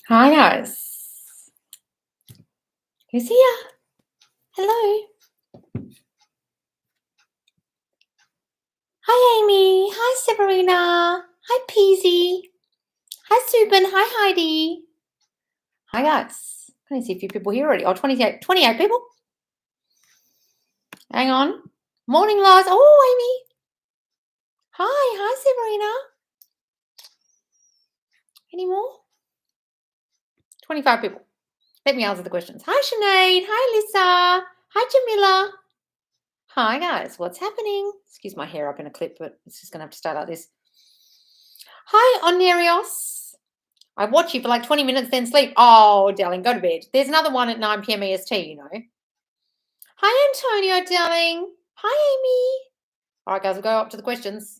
Hi guys. Who's here? Hello. Hi Amy. Hi Severina. Hi Peasy. Hi Subin. Hi Heidi. Hi guys. Can I see a few people here already? Oh, 28 people. Hang on. Morning, Lars. Oh, Amy. Hi Severina. Any more? 25 people. Let me answer the questions. Hi Sinead. Hi Lisa. Hi Jamila. Hi guys. What's happening? Excuse my hair up in a clip, but it's just going to have to start like this. Hi Onerios. I watch you for like 20 minutes, then sleep. Oh, darling, go to bed. There's another one at 9 p.m. EST, you know. Hi, Antonio, darling. Hi, Amy. All right, guys, we'll go up to the questions.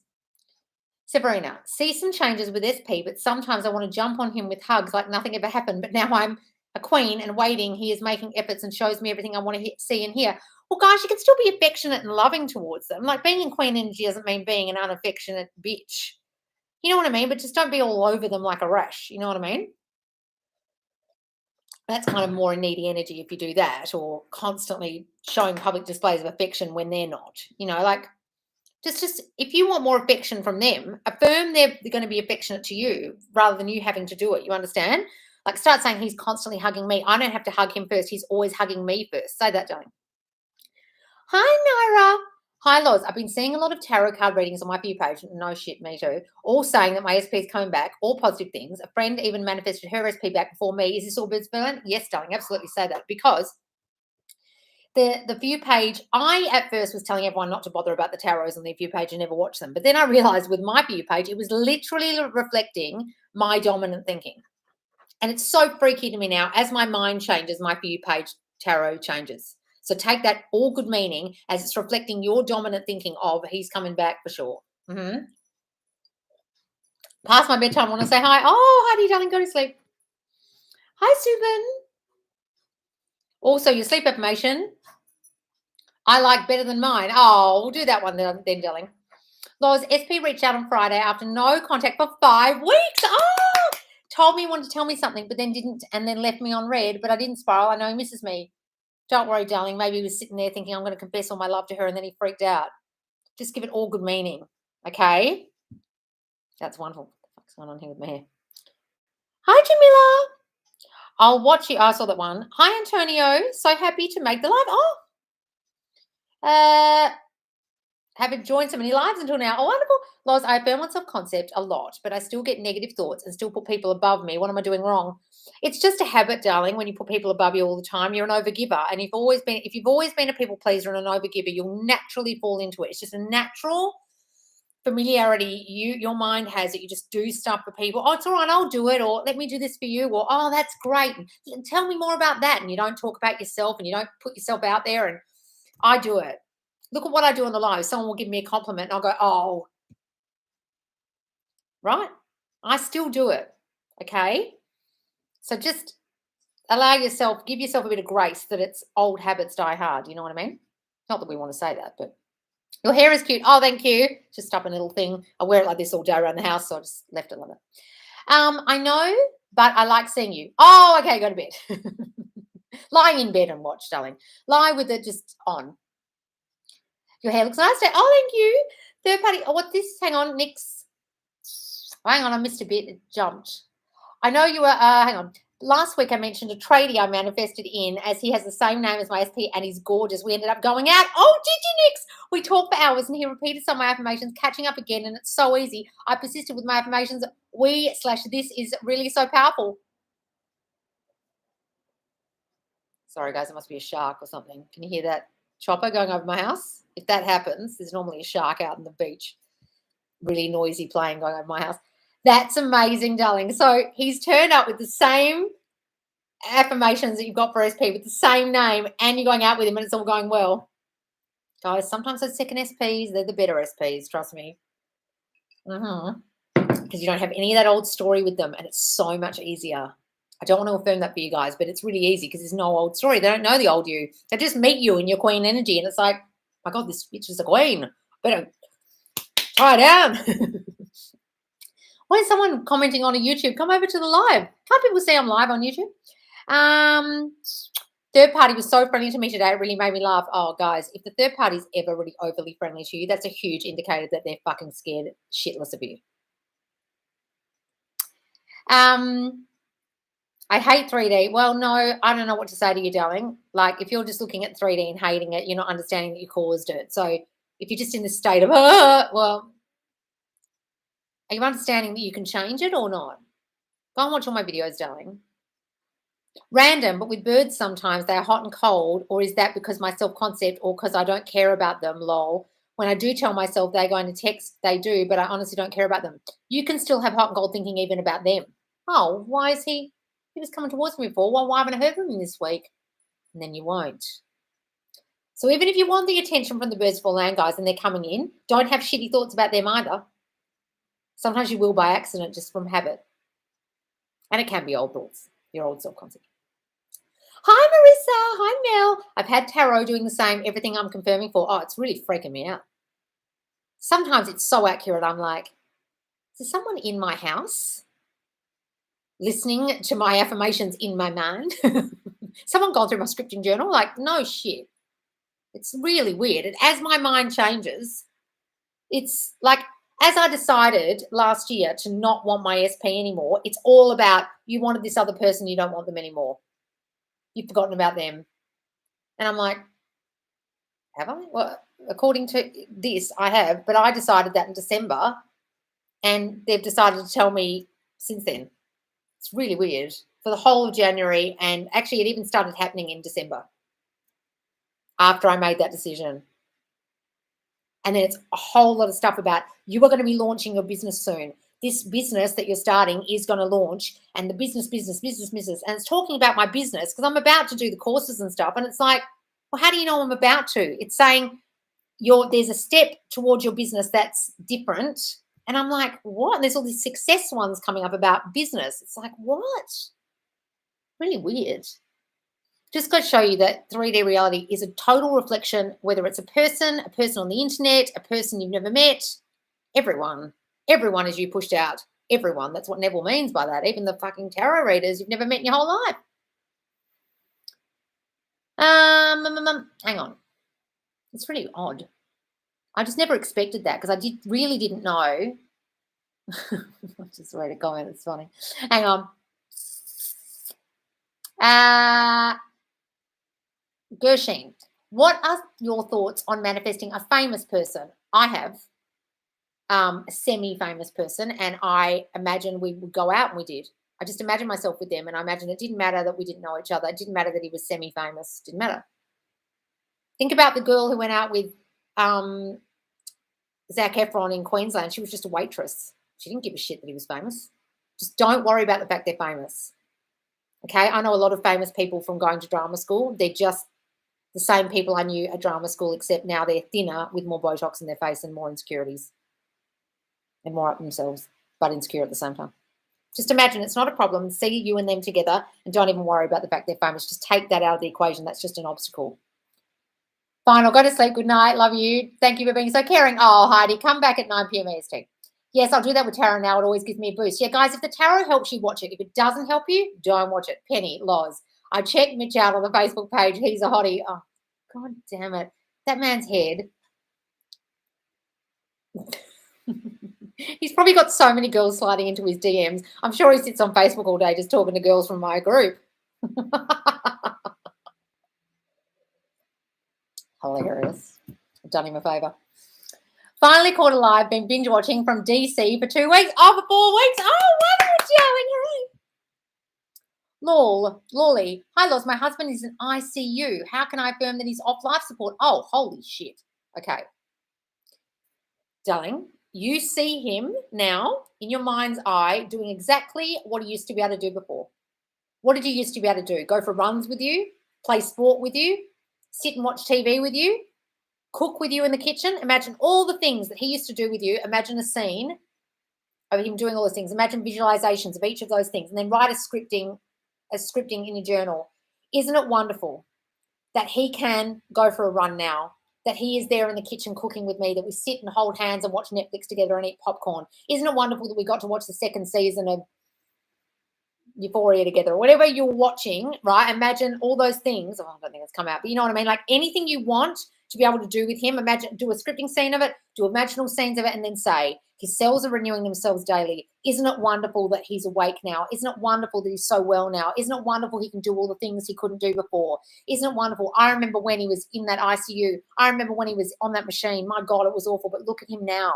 Severina, see some changes with SP, but sometimes I want to jump on him with hugs like nothing ever happened. But now I'm a queen and waiting. He is making efforts and shows me everything I want to see and hear. Well, guys, you can still be affectionate and loving towards them. Like being in queen energy doesn't mean being an unaffectionate bitch. You know what I mean? But just don't be all over them like a rash. You know what I mean? That's kind of more a needy energy if you do that, or constantly showing public displays of affection when they're not. You know, like just if you want more affection from them, affirm they're going to be affectionate to you rather than you having to do it. You understand? Like start saying he's constantly hugging me. I don't have to hug him first. He's always hugging me first. Say that, darling. Hi, Naira. Hi, Loz. I've been seeing a lot of tarot card readings on my view page. No shit, me too. All saying that my SP is coming back, all positive things. A friend even manifested her SP back before me. Is this all brilliant? Yes, darling, absolutely say that. Because the view page, I at first was telling everyone not to bother about the tarots on their view page and never watch them. But then I realized with my view page, it was literally reflecting my dominant thinking. And it's so freaky to me now. As my mind changes, my view page tarot changes. So take that all good meaning as it's reflecting your dominant thinking of he's coming back for sure. Mm-hmm. Past my bedtime, I want to say hi. Oh, Heidi, darling, go to sleep. Hi, Subin. Also, your sleep affirmation, I like better than mine. Oh, we'll do that one then darling. Loz, SP reached out on Friday after no contact for 5 weeks. Oh, told me he wanted to tell me something, but then didn't, and then left me on red, but I didn't spiral. I know he misses me. Don't worry, darling. Maybe he was sitting there thinking I'm going to confess all my love to her, and then he freaked out. Just give it all good meaning, okay? That's wonderful. What's going on here with my hair? Hi, Jamila. I'll watch you. I saw that one. Hi, Antonio. So happy to make the live. Haven't joined so many lives until now. Oh, wonderful. Loz, I affirm on self-concept a lot, but I still get negative thoughts and still put people above me. What am I doing wrong? It's just a habit, darling. When you put people above you all the time, you're an overgiver. And if you've always been a people pleaser and an overgiver, you'll naturally fall into it. It's just a natural familiarity your mind has that you just do stuff for people. Oh, it's all right, I'll do it, or let me do this for you, or oh, that's great. And tell me more about that. And you don't talk about yourself and you don't put yourself out there. And I do it. Look at what I do on the live. Someone will give me a compliment and I'll go, oh, right. I still do it. Okay. So just give yourself a bit of grace that it's old habits die hard. You know what I mean? Not that we want to say that, but your hair is cute. Oh, thank you. Just up a little thing. I wear it like this all day around the house, so I just left it like that. I know, but I like seeing you. Oh, okay, go to bed. Lie in bed and watch, darling. Lie with it just on. Your hair looks nice today. Oh, thank you. Third party. Oh, what's this? Hang on, Nick's. Hang on, I missed a bit. It jumped. I know you were, hang on. Last week I mentioned a tradie I manifested in as he has the same name as my SP and he's gorgeous. We ended up going out. Oh, did you, Nix? We talked for hours and he repeated some of my affirmations, catching up again, and it's so easy. I persisted with my affirmations. This is really so powerful. Sorry, guys, it must be a shark or something. Can you hear that chopper going over my house? If that happens, there's normally a shark out on the beach. Really noisy plane going over my house. That's amazing, darling. So he's turned up with the same affirmations that you've got for SP with the same name, and you're going out with him and it's all going well. Guys, sometimes those second SPs, they're the better SPs, trust me. Because you don't have any of that old story with them, and it's so much easier. I don't want to affirm that for you guys, but it's really easy because there's no old story. They don't know the old you. They just meet you in your queen energy, and it's like, my God, this bitch is a queen. Better tie down. Why is someone commenting on a YouTube? Come over to the live. Can't people see I'm live on YouTube? Third party was so friendly to me today. It really made me laugh. Oh, guys, if the third party is ever really overly friendly to you, that's a huge indicator that they're fucking scared shitless of you. I hate 3D. Well, no, I don't know what to say to you, darling. Like, if you're just looking at 3D and hating it, you're not understanding that you caused it. So if you're just in the state of, well, are you understanding that you can change it or not? Go and watch all my videos, darling. Random, but with birds sometimes they are hot and cold, or is that because my self-concept or because I don't care about them, lol. When I do tell myself they're going to text, they do, but I honestly don't care about them. You can still have hot and cold thinking even about them. Oh, why is he was coming towards me before? Well, why haven't I heard from him this week? And then you won't. So even if you want the attention from the birds for land, guys, and they're coming in, don't have shitty thoughts about them either. Sometimes you will by accident, just from habit. And it can be old thoughts, your old self-concept. Hi, Marissa. Hi, Mel. I've had tarot doing the same, everything I'm confirming for. Oh, it's really freaking me out. Sometimes it's so accurate. I'm like, is there someone in my house listening to my affirmations in my mind? Someone gone through my scripting journal? Like, no shit. It's really weird. And as my mind changes, it's like, as I decided last year to not want my SP anymore, it's all about you wanted this other person, you don't want them anymore. You've forgotten about them. And I'm like, have I? Well, according to this, I have, but I decided that in December, and they've decided to tell me since then. It's really weird. For the whole of January, and actually it even started happening in December after I made that decision. And then it's a whole lot of stuff about you are going to be launching your business soon. This business that you're starting is going to launch, and the business. And it's talking about my business because I'm about to do the courses and stuff. And it's like, well, how do you know I'm about to? It's saying there's a step towards your business that's different. And I'm like, what? And there's all these success ones coming up about business. It's like, what? Really weird. Just got to show you that 3D reality is a total reflection, whether it's a person on the internet, a person you've never met, everyone is you pushed out. Everyone. That's what Neville means by that. Even the fucking tarot readers you've never met in your whole life. Hang on. It's really odd. I just never expected that because I really didn't know. I just read a comment. It's funny. Hang on. Gershine, what are your thoughts on manifesting a famous person? I have a semi-famous person, and I imagine we would go out, and we did. I just imagine myself with them, and I imagine it didn't matter that we didn't know each other. It didn't matter that he was semi-famous. Didn't matter. Think about the girl who went out with Zac Efron in Queensland. She was just a waitress. She didn't give a shit that he was famous. Just don't worry about the fact they're famous. Okay, I know a lot of famous people from going to drama school. They're just the same people I knew at drama school, except now they're thinner with more Botox in their face and more insecurities and more up themselves, but insecure at the same time. Just imagine it's not a problem. See you and them together and don't even worry about the fact they're famous. Just take that out of the equation. That's just an obstacle. Fine, I'll go to sleep. Good night. Love you. Thank you for being so caring. Oh, Heidi, come back at 9 p.m. EST. Yes, I'll do that with tarot now. It always gives me a boost. Yeah, guys, if the tarot helps you, watch it. If it doesn't help you, don't watch it. Penny, Loz. I checked Mitch out on the Facebook page. He's a hottie. Oh, God damn it. That man's head. He's probably got so many girls sliding into his DMs. I'm sure he sits on Facebook all day just talking to girls from my group. Hilarious. I've done him a favour. Finally caught alive, been binge watching from DC for 2 weeks. Oh, for 4 weeks. Oh, love it, Joe. Lolly. Hi, Loz. My husband is in ICU. How can I affirm that he's off life support? Oh, holy shit. Okay. Darling, you see him now in your mind's eye doing exactly what he used to be able to do before. What did you used to be able to do? Go for runs with you? Play sport with you? Sit and watch TV with you? Cook with you in the kitchen? Imagine all the things that he used to do with you. Imagine a scene of him doing all those things. Imagine visualizations of each of those things, and then write a scripting in your journal. Isn't it wonderful that he can go for a run now, that he is there in the kitchen cooking with me, that we sit and hold hands and watch Netflix together and eat popcorn. Isn't it wonderful that we got to watch the second season of Euphoria together, or whatever you're watching, right? Imagine all those things. Oh, I don't think it's come out, but you know what I mean? Like anything you want to be able to do with him, imagine, do a scripting scene of it, do imaginal scenes of it, and then say, his cells are renewing themselves daily. Isn't it wonderful that he's awake now? Isn't it wonderful that he's so well now? Isn't it wonderful he can do all the things he couldn't do before? Isn't it wonderful? I remember when he was in that ICU. I remember when he was on that machine. My God, it was awful, but look at him now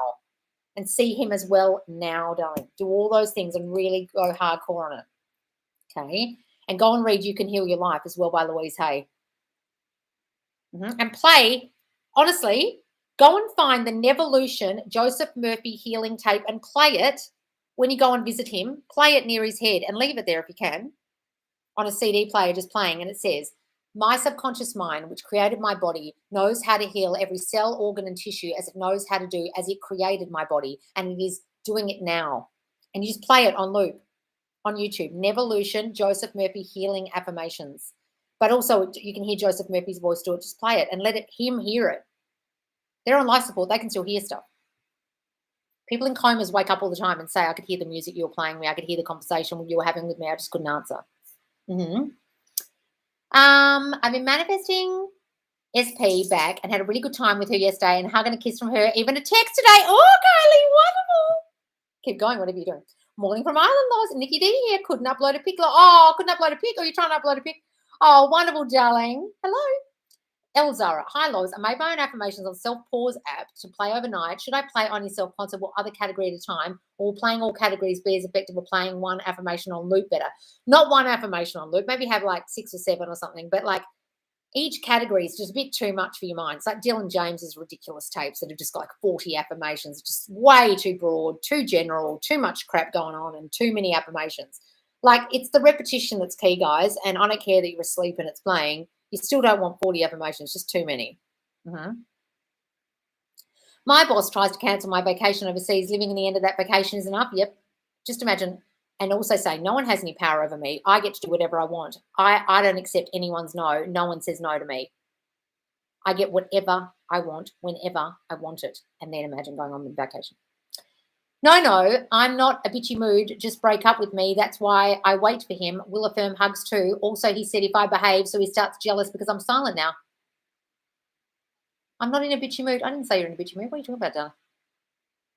and see him as well now, darling. Do all those things and really go hardcore on it. Okay, and go and read You Can Heal Your Life as well by Louise Hay. And play, honestly, go and find the Nevolution Joseph Murphy healing tape and play it when you go and visit him. Play it near his head and leave it there if you can on a CD player just playing. And it says, my subconscious mind, which created my body, knows how to heal every cell, organ, and tissue as it knows how to do as it created my body. And it is doing it now. And you just play it on loop. On YouTube, Nevolution, Joseph Murphy Healing Affirmations. But also you can hear Joseph Murphy's voice do it. Just play it and let him hear it. They're on life support. They can still hear stuff. People in comas wake up all the time and say, I could hear the music you were playing me. I could hear the conversation you were having with me. I just couldn't answer. I've been manifesting SP back and had a really good time with her yesterday and hugging a kiss from her. Even a text today. Oh, Kylie, wonderful. Keep going, whatever you're doing. Morning from Ireland, Loz. Nikki D here. Couldn't upload a pic. Oh, couldn't upload a pic. Are you trying to upload a pic? Oh, wonderful, darling. Hello. Elzara. Hi, Loz. I made my own affirmations on self-pause app to play overnight. Should I play on your self-concept or other category at a time, or playing all categories be as effective as playing one affirmation on loop better? Not one affirmation on loop. Maybe have like 6 or 7 or something, but like each category is just a bit too much for your mind. It's like Dylan James's ridiculous tapes that have just got like 40 affirmations, just way too broad, too general, too much crap going on, and too many affirmations. Like, it's the repetition that's key, guys, and I don't care that you're asleep and it's playing. You still don't want 40 affirmations, just too many. My boss tries to cancel my vacation overseas. Living in the end of that vacation is enough. Yep. Just imagine. And also say, no one has any power over me. I get to do whatever I want. I don't accept anyone's no. No one says no to me. I get whatever I want whenever I want it. And then imagine going on vacation. No, I'm not a bitchy mood. Just break up with me. That's why I wait for him. Will affirm hugs too. Also, he said if I behave, so he starts jealous because I'm silent now. I'm not in a bitchy mood. I didn't say you're in a bitchy mood. What are you talking about, darling?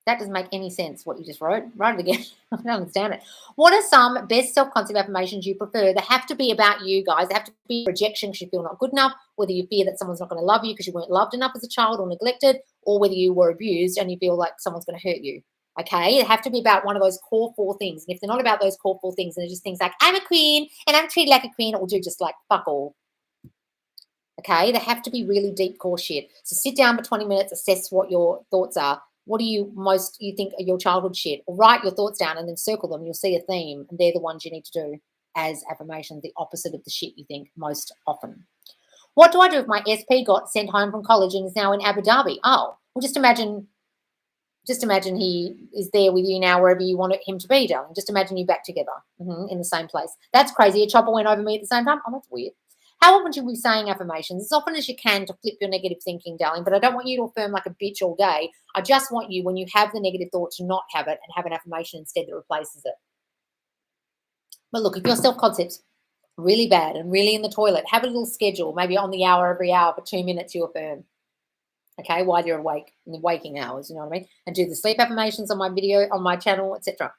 That doesn't make any sense, what you just wrote. Write it again. I don't understand it. What are some best self-concept affirmations you prefer? They have to be about you, guys. They have to be rejection because you feel not good enough, whether you fear that someone's not going to love you because you weren't loved enough as a child or neglected, or whether you were abused and you feel like someone's going to hurt you. Okay? They have to be about one of those core 4 things. And if they're not about those core 4 things, and they're just things like, I'm a queen and I'm treated like a queen, it will do just like fuck all. Okay? They have to be really deep core shit. So sit down for 20 minutes, assess what your thoughts are. What do you think are your childhood shit? Or write your thoughts down and then circle them. You'll see a theme, and they're the ones you need to do as affirmations, the opposite of the shit you think most often. What do I do if my SP got sent home from college and is now in Abu Dhabi? Oh, well, just imagine he is there with you now wherever you want him to be, darling. Just imagine you back together in the same place. That's crazy. A chopper went over me at the same time. Oh, that's weird. How often should we be saying affirmations? As often as you can to flip your negative thinking, darling, but I don't want you to affirm like a bitch all day. I just want you, when you have the negative thought, to not have it and have an affirmation instead that replaces it. But look, if your self-concept's really bad and really in the toilet, have a little schedule, maybe on the hour, every hour, for 2 minutes you affirm. Okay, while you're awake, in the waking hours, you know what I mean? And do the sleep affirmations on my video, on my channel, etc.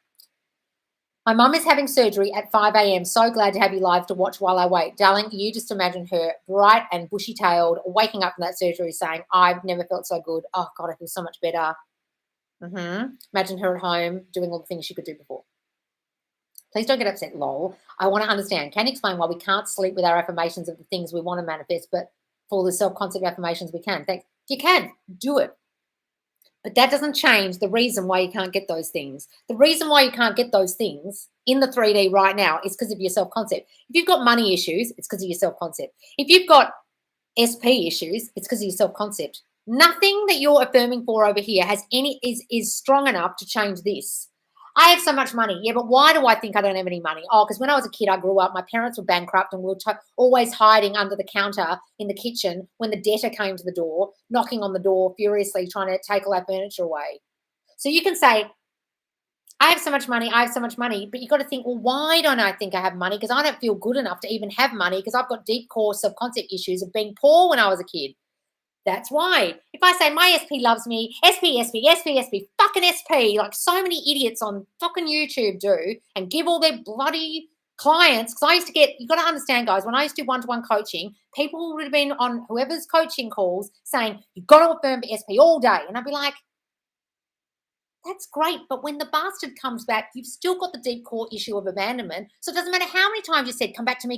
My mum is having surgery at 5 a.m. So glad to have you live to watch while I wait. Darling, you just imagine her bright and bushy-tailed, waking up from that surgery saying, I've never felt so good. Oh, God, I feel so much better. Imagine her at home doing all the things she could do before. Please don't get upset, lol. I want to understand. Can you explain why we can't sleep with our affirmations of the things we want to manifest, but for the self-concept affirmations we can? Thanks. You can. Do it. But that doesn't change the reason why you can't get those things. The reason why you can't get those things in the 3D right now is because of your self-concept. If you've got money issues, it's because of your self-concept. If you've got SP issues, it's because of your self-concept. Nothing that you're affirming for over here has is strong enough to change this. I have so much money. Yeah, but why do I think I don't have any money? Oh, because when I was a kid, I grew up, my parents were bankrupt and we were always hiding under the counter in the kitchen when the debtor came to the door, knocking on the door furiously, trying to take all our furniture away. So you can say, I have so much money, I have so much money, but you've got to think, well, why don't I think I have money? Because I don't feel good enough to even have money because I've got deep core self-concept issues of being poor when I was a kid. That's why. If I say my SP loves me, SP, SP, SP, SP, fucking SP, like so many idiots on fucking YouTube do, and give all their bloody clients, because I used to get, you got to understand, guys, when I used to do one-to-one coaching, people would have been on whoever's coaching calls saying, you've got to affirm for SP all day. And I'd be like, that's great, but when the bastard comes back, you've still got the deep core issue of abandonment. So it doesn't matter how many times you said, come back to me,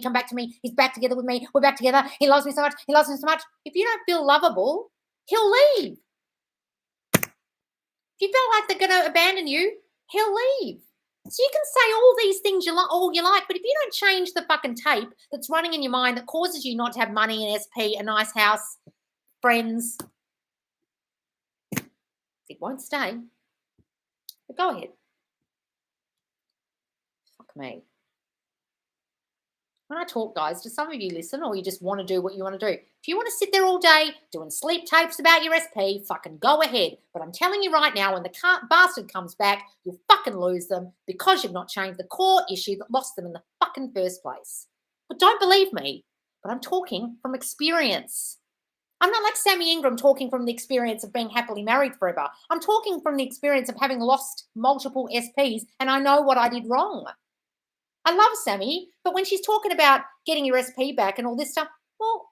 he's back together with me, we're back together, he loves me so much, he loves me so much. If you don't feel lovable, he'll leave. If you feel like they're going to abandon you, he'll leave. So you can say all these things all you like, but if you don't change the fucking tape that's running in your mind that causes you not to have money in SP, a nice house, friends, it won't stay. But go ahead. Fuck me. When I talk, guys, do some of you listen or you just want to do what you want to do? If you want to sit there all day doing sleep tapes about your SP, fucking go ahead. But I'm telling you right now, when the bastard comes back, you'll fucking lose them because you've not changed the core issue that lost them in the fucking first place. But don't believe me, but I'm talking from experience. I'm not like Sammy Ingram talking from the experience of being happily married forever. I'm talking from the experience of having lost multiple SPs and I know what I did wrong. I love Sammy, but when she's talking about getting your SP back and all this stuff, well,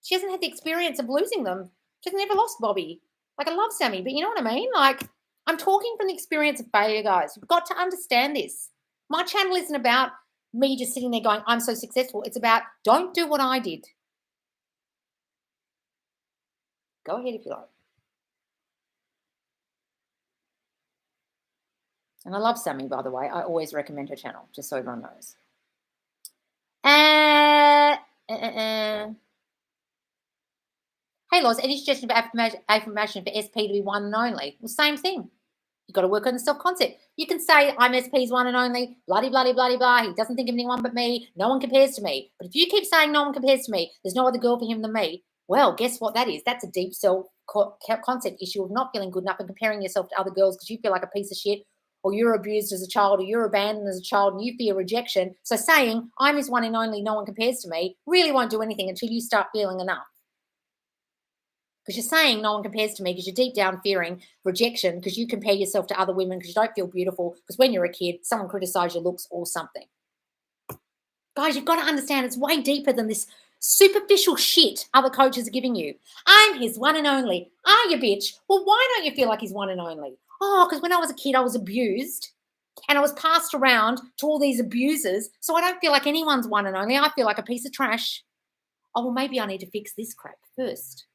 she hasn't had the experience of losing them. She's never lost Bobby. Like, I love Sammy, but you know what I mean? Like, I'm talking from the experience of failure, guys. You've got to understand this. My channel isn't about me just sitting there going, I'm so successful. It's about don't do what I did. Go ahead if you like. And I love Sammy, by the way. I always recommend her channel, just so everyone knows. Hey, Loz, any suggestion for affirmation for SP to be one and only? Well, same thing. You've got to work on the self-concept. You can say, I'm SP's one and only, bloody, bloody, bloody, blah. He doesn't think of anyone but me. No one compares to me. But if you keep saying no one compares to me, there's no other girl for him than me, well, guess what that is? That's a deep self-concept issue of not feeling good enough and comparing yourself to other girls because you feel like a piece of shit or you're abused as a child or you're abandoned as a child and you fear rejection. So saying, I'm his one and only, no one compares to me, really won't do anything until you start feeling enough. Because you're saying no one compares to me because you're deep down fearing rejection because you compare yourself to other women because you don't feel beautiful because when you're a kid, someone criticized your looks or something. Guys, you've got to understand it's way deeper than this superficial shit other coaches are giving you. I'm his one and only. Are you, bitch? Well, why don't you feel like he's one and only? Oh, because when I was a kid, I was abused and I was passed around to all these abusers, so I don't feel like anyone's one and only. I feel like a piece of trash. Oh, well, maybe I need to fix this crap first.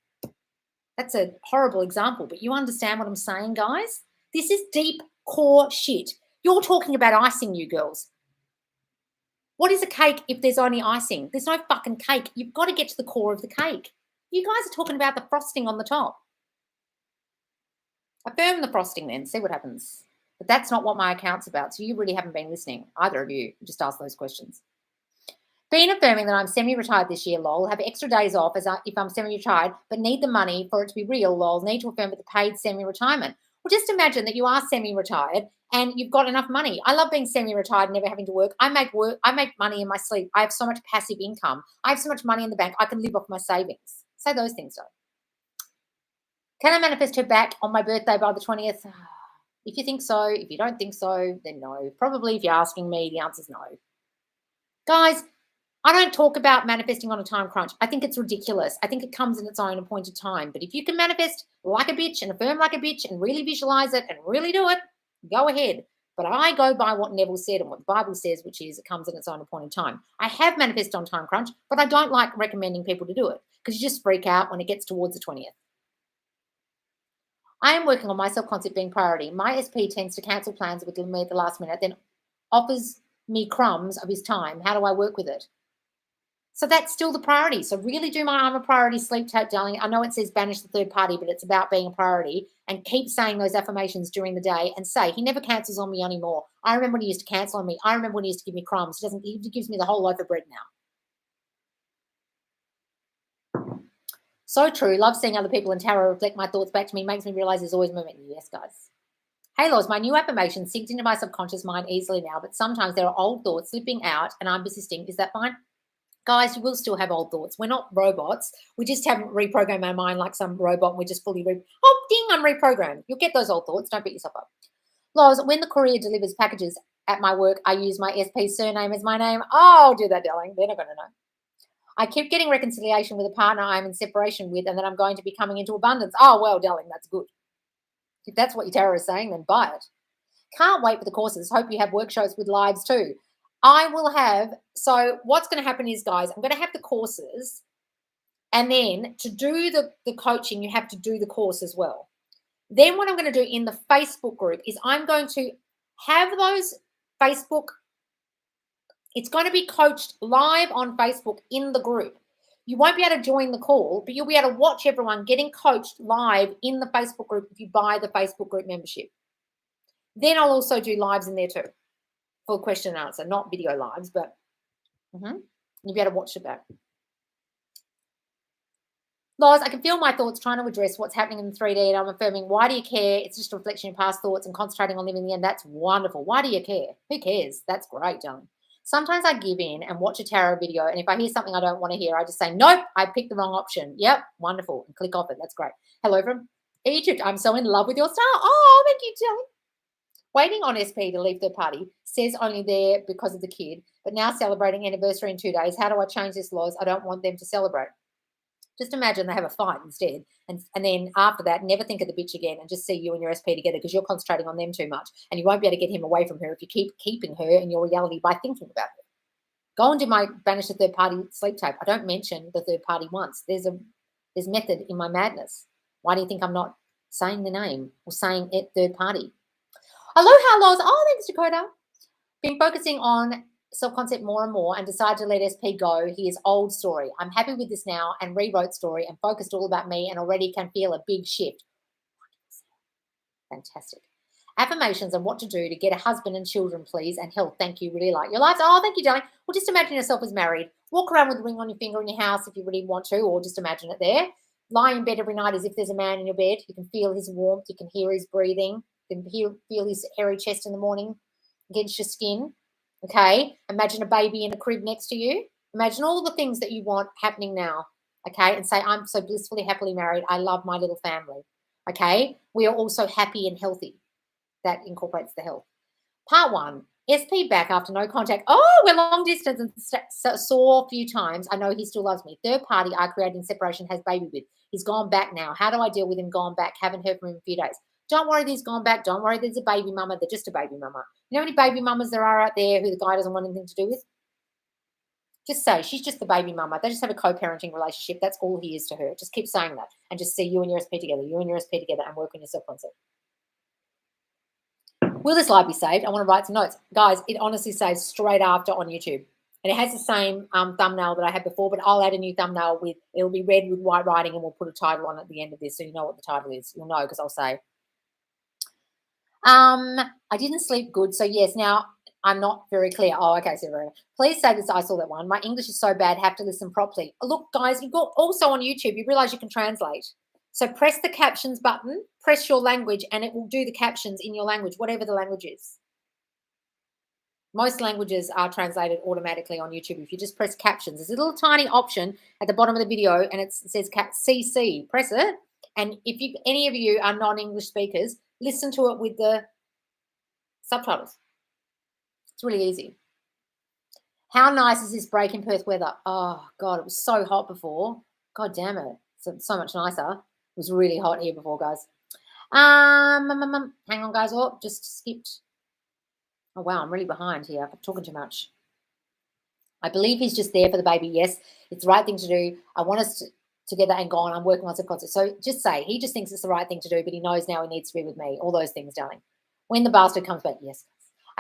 That's a horrible example, but you understand what I'm saying, guys? This is deep core shit. You're talking about icing, you girls. What is a cake if there's only icing? There's no fucking cake. You've got to get to the core of the cake. You guys are talking about the frosting on the top. Affirm the frosting then, see what happens. But that's not what my account's about, so you really haven't been listening, either of you. Just ask those questions. Been affirming that I'm semi-retired this year, lol. Have extra days off if I'm semi-retired, but need the money for it to be real, lol. Need to affirm with the paid semi-retirement. Well, just imagine that you are semi-retired and you've got enough money. I love being semi-retired, never having to work. I make money in my sleep. I have so much passive income. I have so much money in the bank. I can live off my savings. Say those things, though. Can I manifest her back on my birthday by the 20th? If you think so, if you don't think so, then no. Probably if you're asking me, the answer's no. Guys, I don't talk about manifesting on a time crunch. I think it's ridiculous. I think it comes in its own appointed time. But if you can manifest like a bitch and affirm like a bitch and really visualize it and really do it, go ahead. But I go by what Neville said and what the Bible says, which is it comes in its own appointed time. I have manifested on time crunch, but I don't like recommending people to do it because you just freak out when it gets towards the 20th. I am working on my self-concept being priority. My SP tends to cancel plans with me at the last minute, then offers me crumbs of his time. How do I work with it? So that's still the priority. So really do my I'm a priority sleep tape, darling. I know it says banish the third party, but it's about being a priority, and keep saying those affirmations during the day and say, he never cancels on me anymore. I remember when he used to cancel on me. I remember when he used to give me crumbs. He gives me the whole loaf of bread now. So true. Love seeing other people in tarot reflect my thoughts back to me. Makes me realize there's always movement. Yes, guys. Hey, Laws, my new affirmation synced into my subconscious mind easily now, but sometimes there are old thoughts slipping out and I'm persisting. Is that fine? Guys, you will still have old thoughts. We're not robots. We just haven't reprogrammed our mind like some robot. We're just fully oh, ding, I'm reprogrammed. You'll get those old thoughts. Don't beat yourself up. Laws, when the courier delivers packages at my work, I use my SP surname as my name. Oh, I'll do that, darling. They're not going to know. I keep getting reconciliation with a partner I'm in separation with, and then I'm going to be coming into abundance. Oh, well, darling, that's good. If that's what your tarot is saying, then buy it. Can't wait for the courses. Hope you have workshops with lives too. I will have, so what's going to happen is, guys, I'm going to have the courses, and then to do the coaching, you have to do the course as well. Then what I'm going to do in the Facebook group is I'm going to have those Facebook, it's going to be coached live on Facebook in the group. You won't be able to join the call, but you'll be able to watch everyone getting coached live in the Facebook group if you buy the Facebook group membership. Then I'll also do lives in there too for question and answer, not video lives, but you'll be able to watch it back. Loz, I can feel my thoughts trying to address what's happening in 3D, and I'm affirming, why do you care? It's just a reflection of past thoughts and concentrating on living the end. That's wonderful. Why do you care? Who cares? That's great, darling. Sometimes I give in and watch a tarot video, and if I hear something I don't want to hear, I just say, nope, I picked the wrong option. Yep, wonderful, and click off it. That's great. Hello from Egypt. I'm so in love with your style. Oh, thank you, darling. Waiting on SP to leave third party, says only there because of the kid, but now celebrating anniversary in 2 days. How do I change this, Laws? I don't want them to celebrate. Just imagine they have a fight instead. And then after that, never think of the bitch again and just see you and your SP together, because you're concentrating on them too much. And you won't be able to get him away from her if you keep keeping her in your reality by thinking about her. Go and do my banish the third party sleep tape. I don't mention the third party once. There's method in my madness. Why do you think I'm not saying the name or saying it third party? Aloha, Laws. Oh, thanks, Dakota. Been focusing on self-concept more and more and decided to let SP go. Here's old story. I'm happy with this now and rewrote story and focused all about me and already can feel a big shift. Fantastic. Affirmations and what to do to get a husband and children, please, and health. Thank you. Really like your life. Oh, thank you, darling. Well, just imagine yourself as married. Walk around with a ring on your finger in your house if you really want to, or just imagine it there. Lie in bed every night as if there's a man in your bed. You can feel his warmth. You can hear his breathing. You can feel his hairy chest in the morning against your skin. Okay, imagine a baby in a crib next to you. Imagine all the things that you want happening now. Okay, and say, I'm so blissfully, happily married. I love my little family. Okay, we are also happy and healthy. That incorporates the health. Part 1, SP back after no contact. Oh, we're long distance and saw a few times. I know he still loves me. Third party I created in separation has baby with. He's gone back now. How do I deal with him gone back? Haven't heard from him in a few days. Don't worry, he's gone back. Don't worry, there's a baby mama. They're just a baby mama. You know how many baby mamas there are out there who the guy doesn't want anything to do with? Just say, she's just the baby mama. They just have a co-parenting relationship. That's all he is to her. Just keep saying that and just see you and your SP together, and work on your self-concept. Will this live be saved? I want to write some notes. Guys, it honestly saves straight after on YouTube. And it has the same thumbnail that I had before, but I'll add a new thumbnail with, it'll be red with white writing, and we'll put a title on at the end of this so you know what the title is. You'll know because I'll say, I didn't sleep good. So yes, now I'm not very clear. Oh, okay, so please say this. I saw that one. My English is so bad, have to listen properly. Look, guys, you've got also on YouTube, you realize you can translate. So press the captions button, press your language, and it will do the captions in your language, whatever the language is. Most languages are translated automatically on YouTube. If you just press captions, there's a little tiny option at the bottom of the video, and it says CC. Press it, and if any of you are non-English speakers, listen to it with the subtitles. It's really easy. How nice is this break in Perth weather? Oh, God, it was so hot before. God damn it. So much nicer. It was really hot here before, guys. Hang on, guys. Oh, just skipped. Oh, wow, I'm really behind here. I'm talking too much. I believe he's just there for the baby. Yes, it's the right thing to do. I want us together and gone. I'm working on subconscious. So just say, he just thinks it's the right thing to do, but he knows now he needs to be with me. All those things, darling. When the bastard comes back, yes.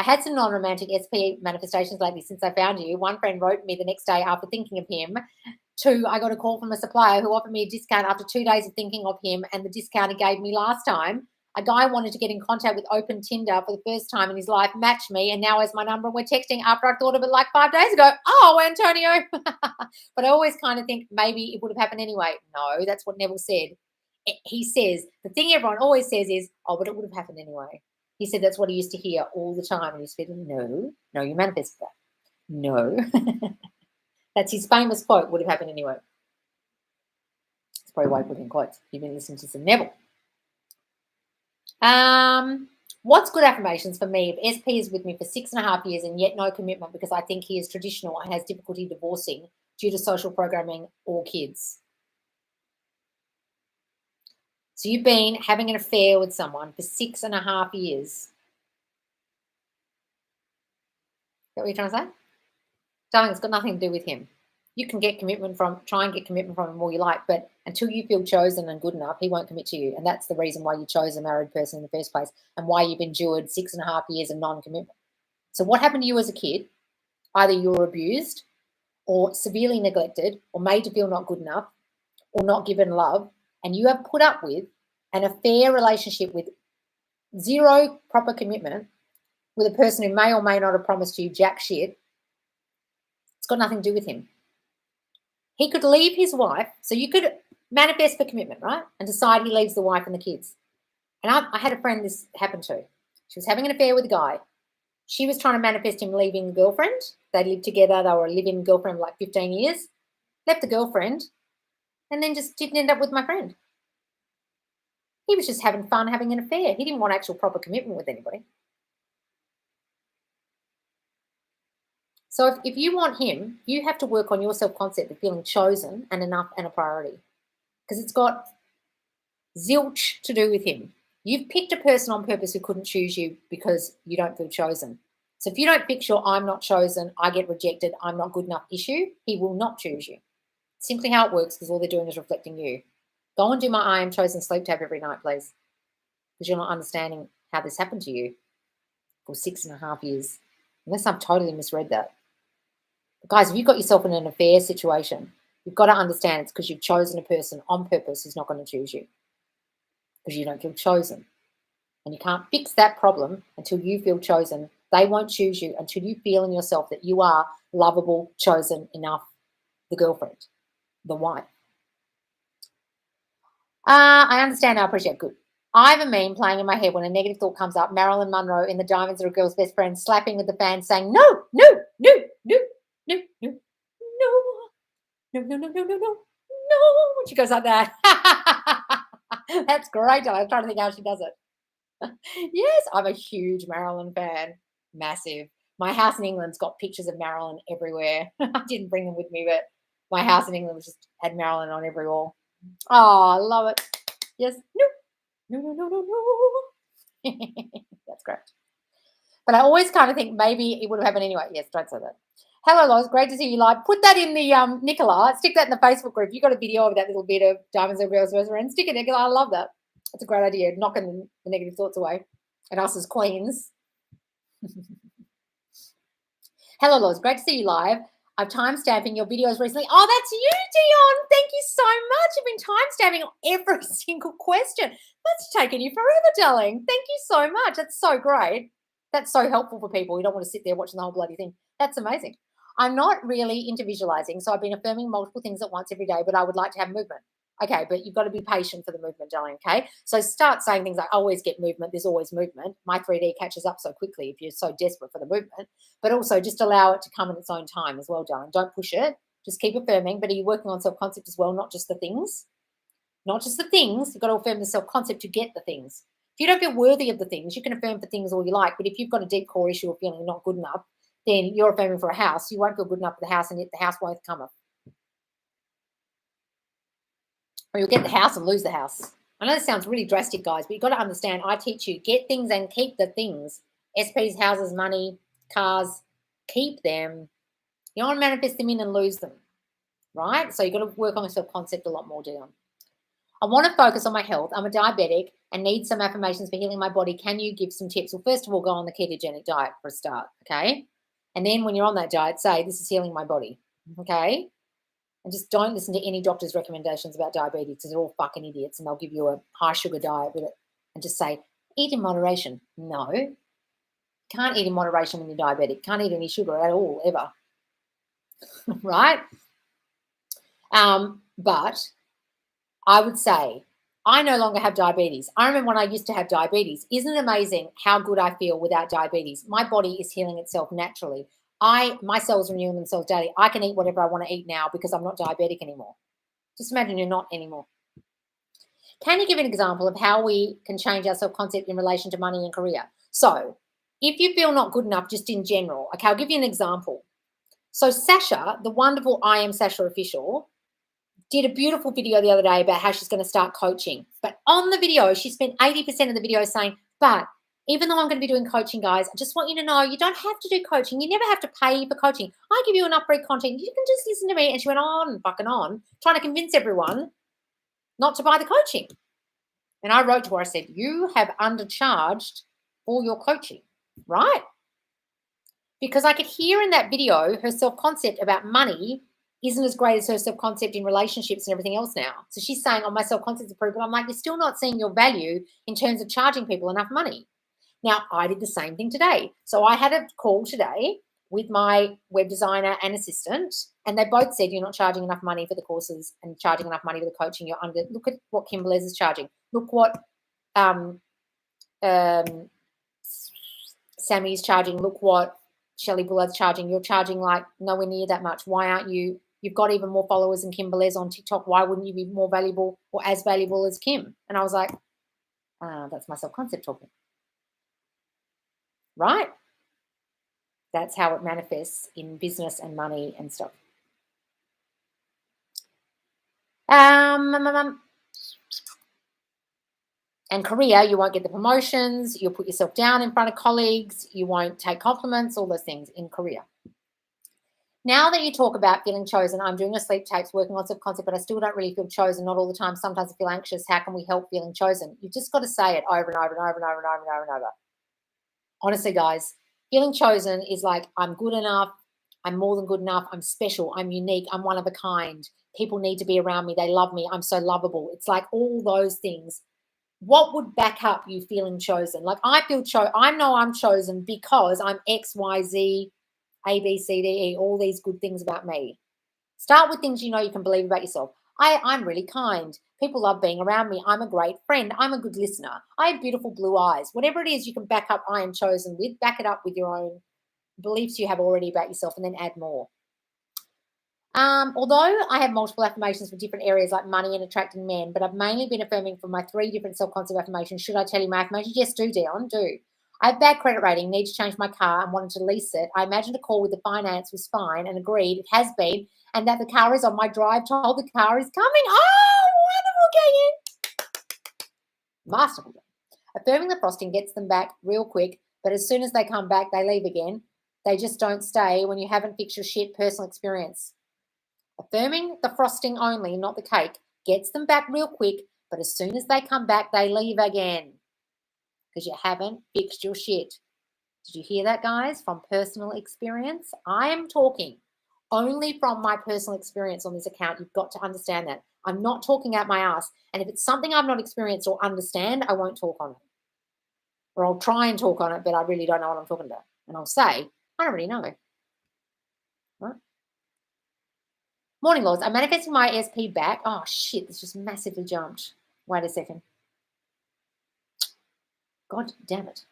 I had some non-romantic SP manifestations lately since I found you. One friend wrote me the next day after thinking of him. 2, I got a call from a supplier who offered me a discount after 2 days of thinking of him and the discount he gave me last time. A guy wanted to get in contact with Open Tinder for the first time in his life, matched me, and now has my number and we're texting after I thought of it like 5 days ago. Oh, Antonio. But I always kind of think maybe it would have happened anyway. No, that's what Neville said. He says, the thing everyone always says is, oh, but it would have happened anyway. He said that's what he used to hear all the time. And he said, no, you manifested that. No. That's his famous quote, would have happened anyway. That's probably why I put in quotes. You've been listening to some Neville. What's good affirmations for me? If SP is with me for 6.5 years and yet no commitment because I think he is traditional and has difficulty divorcing due to social programming or kids. So you've been having an affair with someone for 6.5 years. Is that what you're trying to say? Darling, it's got nothing to do with him. You can try and get commitment from him all you like, but until you feel chosen and good enough, he won't commit to you. And that's the reason why you chose a married person in the first place and why you've endured 6.5 years of non-commitment. So what happened to you as a kid? Either you were abused or severely neglected or made to feel not good enough or not given love, and you have put up with an affair relationship with zero proper commitment with a person who may or may not have promised you jack shit. It's got nothing to do with him. He could leave his wife, so you could manifest for commitment, right? And decide he leaves the wife and the kids. And I had a friend this happened to. She was having an affair with a guy. She was trying to manifest him leaving the girlfriend. They lived together. They were a living girlfriend for like 15 years. Left the girlfriend and then just didn't end up with my friend. He was just having fun having an affair. He didn't want actual proper commitment with anybody. So if you want him, you have to work on your self-concept of feeling chosen and enough and a priority, because it's got zilch to do with him. You've picked a person on purpose who couldn't choose you because you don't feel chosen. So if you don't fix your I'm not chosen, I get rejected, I'm not good enough issue, he will not choose you. Simply how it works, because all they're doing is reflecting you. Go and do my I am chosen sleep tab every night, please, because you're not understanding how this happened to you for 6.5 years, unless I've totally misread that. But guys, if you've got yourself in an affair situation, you've got to understand it's because you've chosen a person on purpose who's not going to choose you because you don't feel chosen. And you can't fix that problem until you feel chosen. They won't choose you until you feel in yourself that you are lovable, chosen enough, the girlfriend, the wife. I understand. I appreciate. Good. I have a meme playing in my head when a negative thought comes up. Marilyn Monroe in the Diamonds Are a Girl's Best Friend slapping with the fan saying, no, no, no, no, no, no, no, no, no, no, no, no, no, no. When she goes like that. That's great. I'm trying to think how she does it. Yes, I'm a huge Marilyn fan. Massive. My house in England's got pictures of Marilyn everywhere. I didn't bring them with me, but my house in England just had Marilyn on every wall. Oh, I love it. Yes. No. No, no, no, no, no. That's great. But I always kind of think maybe it would have happened anyway. Yes, don't say that. Hello, Loz. Great to see you live. Put that in the Nicola. Stick that in the Facebook group. You got a video of that little bit of Diamonds and Girls Restaurant. Stick it, Nicola. I love that. That's a great idea. Knocking the negative thoughts away. And us as queens. Hello, Loz. Great to see you live. I'm time-stamping your videos recently. Oh, that's you, Dion. Thank you so much. You've been time-stamping every single question. That's taken you forever, darling. Thank you so much. That's so great. That's so helpful for people. You don't want to sit there watching the whole bloody thing. That's amazing. I'm not really into visualizing, so I've been affirming multiple things at once every day, but I would like to have movement. Okay, but you've got to be patient for the movement, darling, okay? So start saying things like, I always get movement, there's always movement. My 3D catches up so quickly if you're so desperate for the movement, but also just allow it to come in its own time as well, darling. Don't push it. Just keep affirming, but are you working on self-concept as well, not just the things? Not just the things. You've got to affirm the self-concept to get the things. If you don't feel worthy of the things, you can affirm for things all you like, but if you've got a deep core issue of feeling not good enough, then you're affirming for a house. You won't feel good enough for the house, and yet the house won't come up. Or you'll get the house and lose the house. I know this sounds really drastic, guys, but you've got to understand, I teach you, get things and keep the things. SPs, houses, money, cars, keep them. You don't want to manifest them in and lose them, right? So you've got to work on your self-concept a lot more, Dion. I want to focus on my health. I'm a diabetic and need some affirmations for healing my body. Can you give some tips? Well, first of all, go on the ketogenic diet for a start, okay? And then when you're on that diet, say, this is healing my body, okay? And just don't listen to any doctor's recommendations about diabetes because they're all fucking idiots and they'll give you a high sugar diet with it and just say, eat in moderation. No, can't eat in moderation when you're diabetic. Can't eat any sugar at all, ever, right? But I would say I no longer have diabetes. I remember when I used to have diabetes. Isn't it amazing how good I feel without diabetes? My body is healing itself naturally. My cells renewing themselves daily. I can eat whatever I want to eat now because I'm not diabetic anymore. Just imagine you're not anymore. Can you give an example of how we can change our self-concept in relation to money and career? So if you feel not good enough just in general, okay, I'll give you an example. So Sasha, the wonderful I Am Sasha official, did a beautiful video the other day about how she's going to start coaching. But on the video, she spent 80% of the video saying, but even though I'm going to be doing coaching, guys, I just want you to know you don't have to do coaching. You never have to pay for coaching. I give you enough free content. You can just listen to me. And she went on and fucking on, trying to convince everyone not to buy the coaching. And I wrote to her, I said, you have undercharged for your coaching, right? Because I could hear in that video her self-concept about money isn't as great as her self-concept in relationships and everything else now. So she's saying, oh, my self-concept's improved, but I'm like, you're still not seeing your value in terms of charging people enough money. Now, I did the same thing today. So I had a call today with my web designer and assistant, and they both said, you're not charging enough money for the courses and charging enough money for the coaching. You're under, look at what Kim Belez is charging. Look what Sammy's charging. Look what Shelley Bullard's charging. You're charging like nowhere near that much. Why aren't you? You've got even more followers than Kim Belez on TikTok. Why wouldn't you be more valuable or as valuable as Kim? And I was like, that's my self-concept talking. Right? That's how it manifests in business and money and stuff. And career, you won't get the promotions. You'll put yourself down in front of colleagues. You won't take compliments, all those things in career. Now that you talk about feeling chosen, I'm doing a sleep tapes, working on self-concept, but I still don't really feel chosen. Not all the time. Sometimes I feel anxious. How can we help feeling chosen? You've just got to say it over and over and over and over and over and over and over. Honestly, guys, feeling chosen is like, I'm good enough. I'm more than good enough. I'm special. I'm unique. I'm one of a kind. People need to be around me. They love me. I'm so lovable. It's like all those things. What would back up you feeling chosen? Like I feel I know I'm chosen because I'm X, Y, Z, A, B, C, D, E, all these good things about me. Start with things you know you can believe about yourself. I'm really kind. People love being around me. I'm a great friend. I'm a good listener. I have beautiful blue eyes. Whatever it is you can back up I am chosen with, back it up with your own beliefs you have already about yourself and then add more. Although I have multiple affirmations for different areas like money and attracting men, but I've mainly been affirming for my 3 different self-concept affirmations. Should I tell you my affirmations? Yes, do, Dion, do. I have bad credit rating, need to change my car and wanted to lease it. I imagined a call with the finance was fine and agreed it has been, and that the car is on my drive, told the car is coming. Oh, wonderful, Kayan. Masterful. Affirming the frosting gets them back real quick, but as soon as they come back, they leave again. They just don't stay when you haven't fixed your shit. Personal experience. Affirming the frosting only, not the cake, gets them back real quick, but as soon as they come back, they leave again because you haven't fixed your shit. Did you hear that, guys? From personal experience? I am talking only from my personal experience on this account. You've got to understand that. I'm not talking out my ass. And if it's something I've not experienced or understand, I won't talk on it. Or I'll try and talk on it, but I really don't know what I'm talking about. And I'll say, I don't really know. Right? Morning, Laws. I'm manifesting my ESP back. Oh, shit. This just massively jumped. Wait a second. God damn it.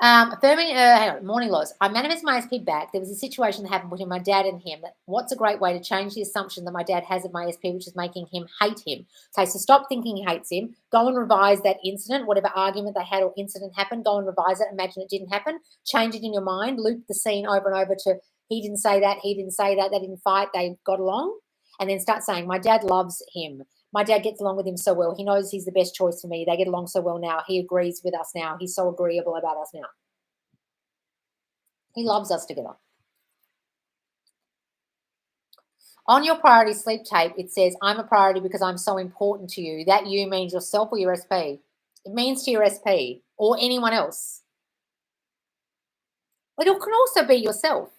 Affirming, hang on, morning, Laws. I manifested my ESP back. There was a situation that happened between my dad and him. What's a great way to change the assumption that my dad has of my ESP, which is making him hate him? Okay, so stop thinking he hates him. Go and revise that incident, whatever argument they had or incident happened. Go and revise it. Imagine it didn't happen. Change it in your mind. Loop the scene over and over to he didn't say that, he didn't say that, they didn't fight, they got along. And then start saying, my dad loves him. My dad gets along with him so well. He knows he's the best choice for me. They get along so well now. He agrees with us now. He's so agreeable about us now. He loves us together. On your priority sleep tape, it says, I'm a priority because I'm so important to you. That you means yourself or your SP. It means to your SP or anyone else. But it can also be yourself.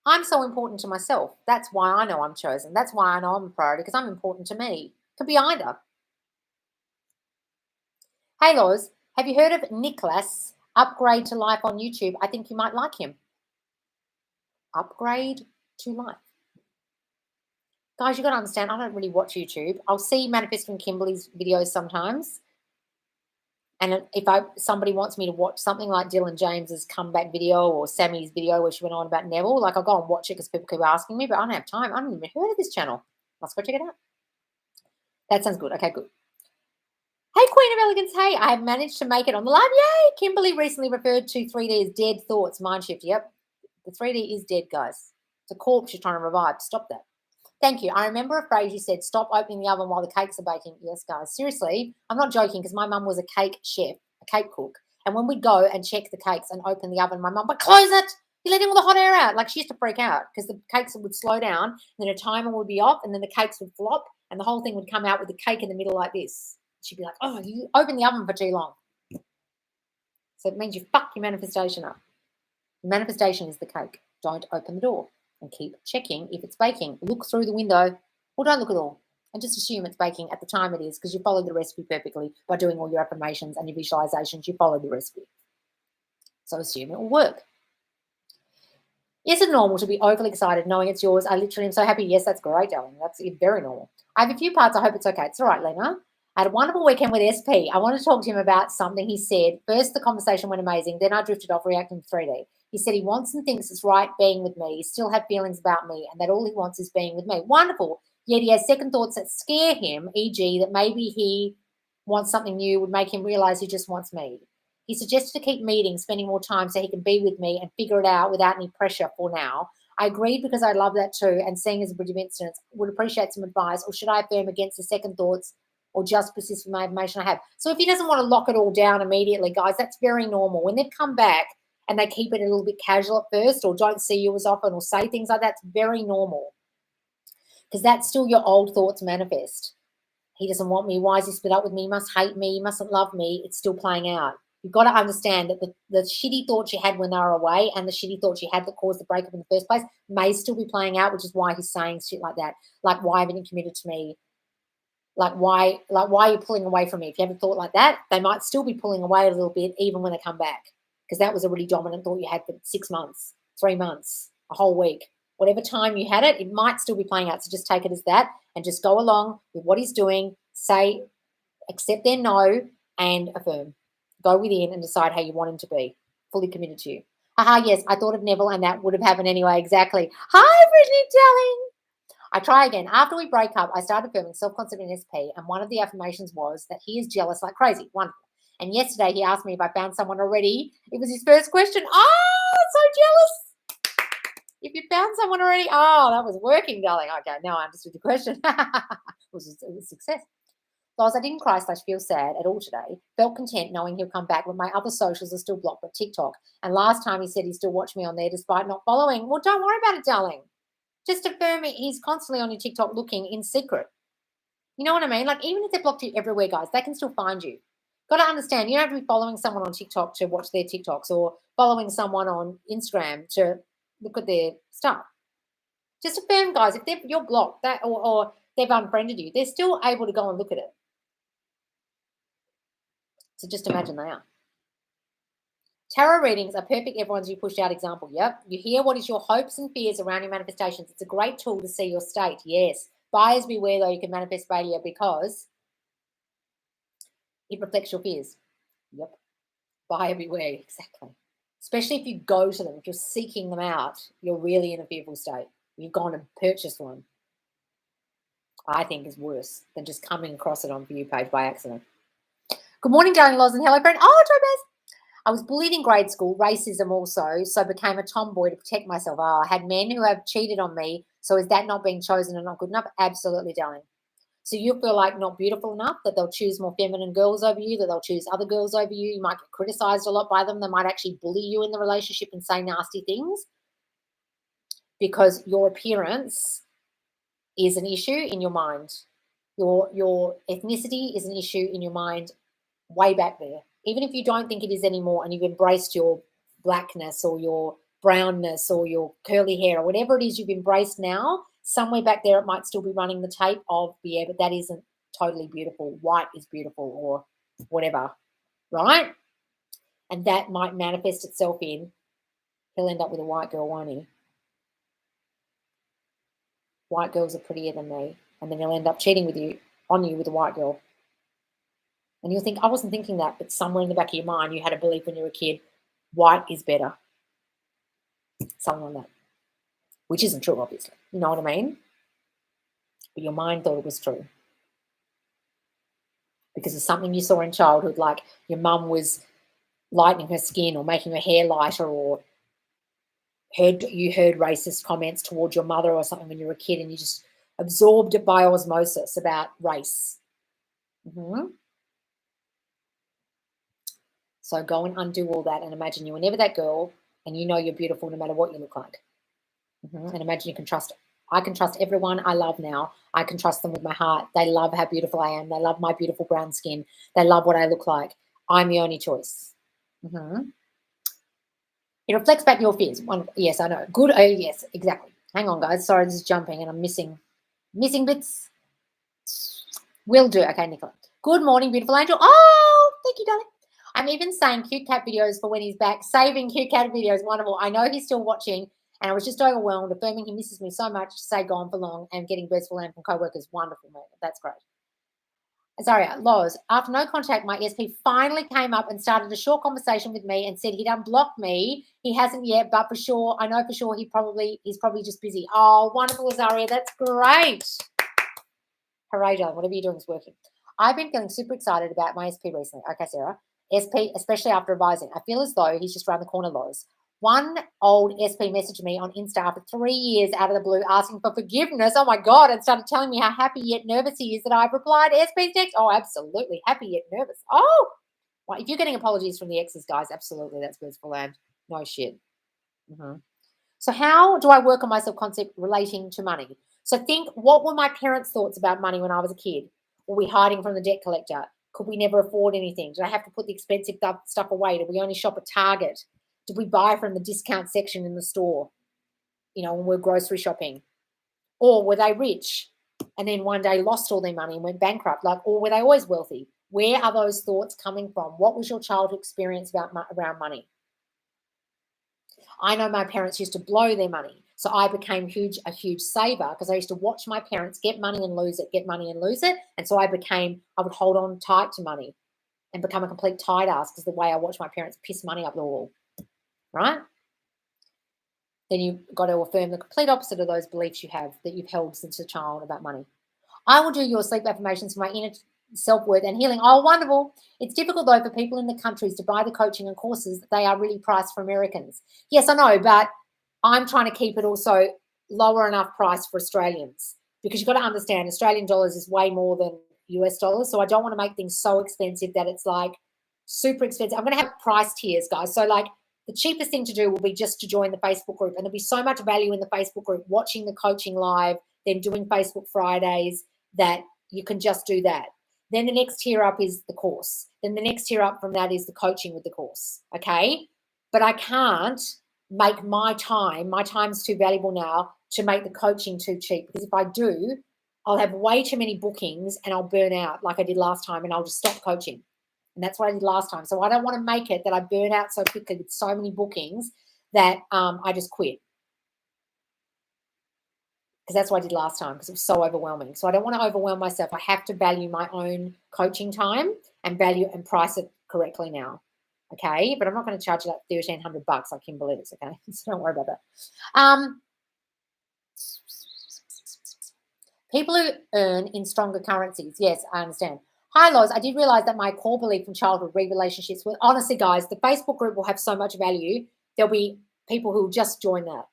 I'm so important to myself. That's why I know I'm chosen. That's why I know I'm a priority, because I'm important to me. Could be either. Hey, Loz, have you heard of Nicholas Upgrade to Life on YouTube? I think you might like him. Upgrade to Life. Guys, you got to understand, I don't really watch YouTube. I'll see Manifesting Kimberly's videos sometimes. And if somebody wants me to watch something like Dylan James's comeback video or Sammy's video where she went on about Neville, like I'll go and watch it because people keep asking me, but I don't have time. I haven't even heard of this channel. Let's go check it out. That sounds good. Okay, good. Hey, Queen of Elegance. Hey, I have managed to make it on the live. Yay! Kimberly recently referred to 3D as dead thoughts, mind shift. Yep. The 3D is dead, guys. It's a corpse you're trying to revive. Stop that. Thank you. I remember a phrase you said, stop opening the oven while the cakes are baking. Yes, guys. Seriously, I'm not joking because my mum was a cake chef, a cake cook. And when we'd go and check the cakes and open the oven, my mum would close it. You're letting all the hot air out. Like she used to freak out because the cakes would slow down, then a timer would be off, and then the cakes would flop, and the whole thing would come out with the cake in the middle like this. She'd be like, oh, you opened the oven for too long. So it means you fuck your manifestation up. Manifestation is the cake. Don't open the door. And keep checking if it's baking. Look through the window, or don't look at all, and just assume it's baking at the time it is, because you followed the recipe perfectly by doing all your affirmations and your visualizations. You followed the recipe. So assume it will work. Is it normal to be overly excited knowing it's yours? I literally am so happy. Yes, that's great, darling. That's very normal. I have a few parts. I hope it's okay. It's all right, Lena. I had a wonderful weekend with SP. I want to talk to him about something he said. First, the conversation went amazing. Then I drifted off reacting to 3D. He said he wants and thinks it's right being with me. He still has feelings about me, and that all he wants is being with me. Wonderful. Yet he has second thoughts that scare him, e.g. that maybe he wants something new would make him realize he just wants me. He suggested to keep meeting, spending more time so he can be with me and figure it out without any pressure for now. I agreed because I love that too, and seeing as a bridge of instance, would appreciate some advice, or should I affirm against the second thoughts or just persist with my information I have? So if he doesn't want to lock it all down immediately, guys, that's very normal. When they've come back and they keep it a little bit casual at first, or don't see you as often, or say things like that, it's very normal, because that's still your old thoughts manifest. He doesn't want me. Why is he split up with me? He must hate me. He mustn't love me. It's still playing out. You've got to understand that the shitty thoughts you had when they were away and the shitty thoughts you had that caused the breakup in the first place may still be playing out, which is why he's saying shit like that. Like, why haven't you committed to me? Like why are you pulling away from me? If you have a thought like that, they might still be pulling away a little bit even when they come back, because that was a really dominant thought you had for 6 months, 3 months, a whole week. Whatever time you had it, it might still be playing out. So just take it as that and just go along with what he's doing. Say, accept their no, and affirm. Go within and decide how you want him to be. Fully committed to you. Haha, yes, I thought of Neville and that would have happened anyway. Exactly. Hi, Brittany, darling. I try again. After we break up, I started affirming self-concept in SP, and one of the affirmations was that he is jealous like crazy. Wonderful. And yesterday he asked me if I found someone already. It was his first question. Oh, so jealous. If you found someone already. Oh, that was working, darling. Okay, now I understood the question. It was a success. Thus, I didn't cry/feel sad at all today. Felt content knowing he'll come back, but my other socials are still blocked but TikTok. And last time he said he still watched me on there despite not following. Well, don't worry about it, darling. Just affirm it. He's constantly on your TikTok looking in secret. You know what I mean? Like, even if they blocked you everywhere, guys, they can still find you. Got to understand, you don't have to be following someone on TikTok to watch their TikToks, or following someone on Instagram to look at their stuff. Just affirm, guys, if you're blocked that or they've unfriended you, they're still able to go and look at it. So just imagine they are. Tarot readings are perfect. Everyone's you pushed out example. Yep. You hear what is your hopes and fears around your manifestations. It's a great tool to see your state. Yes. Buyers beware, though, you can manifest failure because it reflects your fears. Yep. Buyer beware. Exactly. Especially if you go to them, if you're seeking them out, you're really in a fearful state. You've gone and purchased one. I think is worse than just coming across it on For You page by accident. Good morning, darling Loz, and hello, friend. Oh, Tobes. I was bullied in grade school, racism also, so became a tomboy to protect myself. Oh, I had men who have cheated on me, so is that not being chosen and not good enough? Absolutely, darling. So you feel like not beautiful enough, that they'll choose more feminine girls over you, that they'll choose other girls over you. You might get criticized a lot by them. They might actually bully you in the relationship and say nasty things because your appearance is an issue in your mind. Your ethnicity is an issue in your mind way back there. Even if you don't think it is anymore and you've embraced your blackness or your brownness or your curly hair or whatever it is you've embraced now, somewhere back there it might still be running the tape of, yeah, but that isn't totally beautiful. White is beautiful or whatever, right? And that might manifest itself in, he'll end up with a white girl, won't he? White girls are prettier than me. And then he'll end up cheating on you with a white girl. And you'll think, I wasn't thinking that, but somewhere in the back of your mind, you had a belief when you were a kid, white is better. Something like that. Which isn't true, obviously. You know what I mean? But your mind thought it was true. Because of something you saw in childhood, like your mum was lightening her skin or making her hair lighter, or you heard racist comments towards your mother or something when you were a kid, and you just absorbed it by osmosis about race. So go and undo all that and imagine you were never that girl, and you know you're beautiful no matter what you look like. And imagine you can trust. I can trust everyone I love now. I can trust them with my heart. They love how beautiful I am. They love my beautiful brown skin. They love what I look like. I'm the only choice. It reflects back your fears. Yes, I know. Good. Yes, exactly. Hang on, guys. Sorry, this is jumping and I'm missing bits. Will do. Okay, Nicola. Good morning, beautiful angel. Oh, thank you, darling. I'm even saying cute cat videos for when he's back. Saving cute cat videos. Wonderful. I know he's still watching, and I was just overwhelmed. Affirming he misses me so much to say gone for long and getting birds for land from co-workers. Wonderful, man. That's great. Sorry, Loz. After no contact, my ESP finally came up and started a short conversation with me and said he'd unblocked me. He hasn't yet, but for sure, I know for sure he's probably just busy. Oh, wonderful, Azaria. That's great. Hooray, darling. Whatever you're doing is working. I've been feeling super excited about my SP recently. Okay, Sarah. SP, especially after advising. I feel as though he's just around the corner, Loz. One old SP messaged me on Insta after 3 years out of the blue asking for forgiveness. Oh, my God, and started telling me how happy yet nervous he is that I've replied SP's text. Oh, absolutely. Happy yet nervous. Oh, well, if you're getting apologies from the exes, guys, absolutely. That's birds for land. No shit. So how do I work on my self-concept relating to money? So think, what were my parents' thoughts about money when I was a kid? Were we hiding from the debt collector? Could we never afford anything? Did I have to put the expensive stuff away? Did we only shop at Target? Did we buy from the discount section in the store, when we're grocery shopping? Or were they rich and then one day lost all their money and went bankrupt? Or were they always wealthy? Where are those thoughts coming from? What was your childhood experience around money? I know my parents used to blow their money. So I became a huge saver because I used to watch my parents get money and lose it, get money and lose it. And so I would hold on tight to money and become a complete tight ass because the way I watched my parents piss money up the wall, right? Then you've got to affirm the complete opposite of those beliefs you have that you've held since a child about money. I will do your sleep affirmations for my inner self-worth and healing. Oh, wonderful. It's difficult, though, for people in the countries to buy the coaching and courses that they are really priced for Americans. Yes, I know, but I'm trying to keep it also lower enough price for Australians because you've got to understand Australian dollars is way more than US dollars. So I don't want to make things so expensive that it's like super expensive. I'm going to have price tiers, guys. So like the cheapest thing to do will be just to join the Facebook group. And there'll be so much value in the Facebook group, watching the coaching live, then doing Facebook Fridays, that you can just do that. Then the next tier up is the course. Then the next tier up from that is the coaching with the course, okay? But I can't make time's too valuable now to make the coaching too cheap, because if I do, I'll have way too many bookings and I'll burn out like I did last time and I'll just stop coaching. And that's what I did last time. So I don't want to make it that I burn out so quickly with so many bookings that I just quit. Because that's what I did last time, because it was so overwhelming. So I don't want to overwhelm myself. I have to value my own coaching time and value and price it correctly now. Okay, but I'm not going to charge you like $1,300 like Kimberly is. Okay, so don't worry about that. People who earn in stronger currencies. Yes, I understand. Hi, Loz. I did realize that my core belief from childhood relationships with, honestly, guys, the Facebook group will have so much value. There'll be people who will just join that.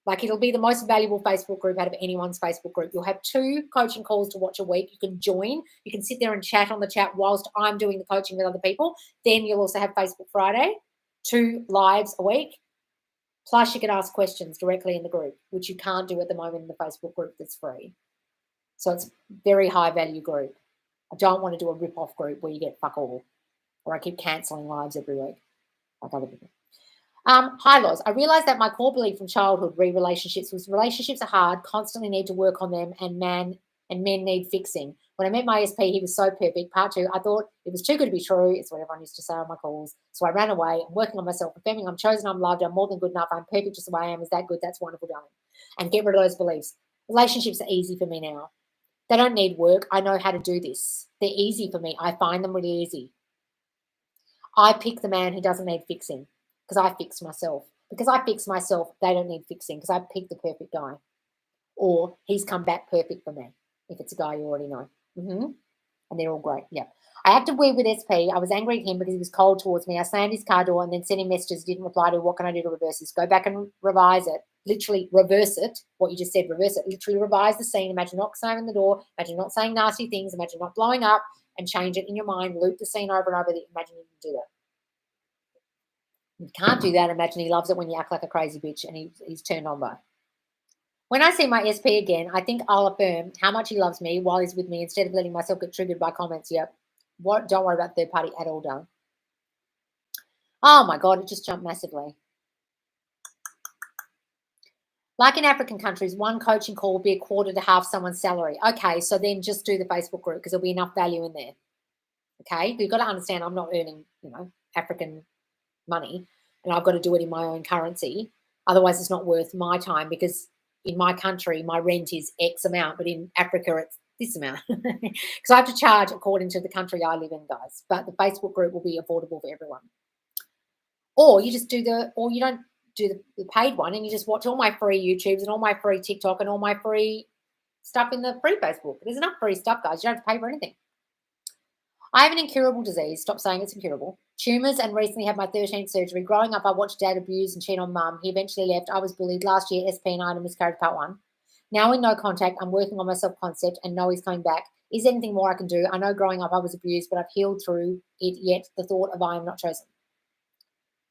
Like, it'll be the most valuable Facebook group out of anyone's Facebook group. You'll have 2 coaching calls to watch a week. You can join. You can sit there and chat on the chat whilst I'm doing the coaching with other people. Then you'll also have Facebook Friday, 2 lives a week, Plus, you can ask questions directly in the group, which you can't do at the moment in the Facebook group that's free. So it's very high value group. I don't want to do a rip-off group where you get fuck all, or I keep cancelling lives every week like other people. Hi, Loz. I realised that my core belief from childhood relationships was relationships are hard, constantly need to work on them, and men need fixing. When I met my SP, he was so perfect. Part 2, I thought it was too good to be true. It's what everyone used to say on my calls. So I ran away. I'm working on myself, affirming I'm chosen, I'm loved, I'm more than good enough, I'm perfect just the way I am. Is that good? That's wonderful, darling. And get rid of those beliefs. Relationships are easy for me now. They don't need work. I know how to do this. They're easy for me. I find them really easy. I pick the man who doesn't need fixing because I fix myself. Because I fix myself, they don't need fixing because I pick the perfect guy. Or he's come back perfect for me if it's a guy you already know. And they're all great. Yeah. I acted weird with SP. I was angry at him because he was cold towards me. I slammed his car door and then sent him messages, didn't reply to. What can I do to reverse this? Go back and revise it. Literally reverse it. What you just said, reverse it. Literally revise the scene. Imagine not slamming the door. Imagine not saying nasty things. Imagine not blowing up, and change it in your mind. Loop the scene over and over. Imagine you can do that. You can't do that. Imagine he loves it when you act like a crazy bitch and he's turned on by it. When I see my SP again, I think I'll affirm how much he loves me while he's with me instead of letting myself get triggered by comments. Yep. Don't worry about third party at all, darling. Oh my God, it just jumped massively. Like in African countries, one coaching call will be a quarter to half someone's salary. Okay, so then just do the Facebook group because there'll be enough value in there. Okay, you've got to understand I'm not earning, African money, and I've got to do it in my own currency. Otherwise, it's not worth my time because in my country, my rent is X amount, but in Africa, it's this amount. Because I have to charge according to the country I live in, guys. But the Facebook group will be affordable for everyone. Or you just do or you don't do the paid one and you just watch all my free YouTubes and all my free TikTok and all my free stuff in the free Facebook. There's enough free stuff, guys. You don't have to pay for anything. I have an incurable disease. Stop saying it's incurable. Tumours, and recently had my 13th surgery. Growing up, I watched dad abuse and cheat on mum. He eventually left. I was bullied. Last year, SP and I had a miscarriage part 1. Now in no contact, I'm working on my self-concept and know he's coming back. Is there anything more I can do? I know growing up I was abused, but I've healed through it, yet the thought of I am not chosen.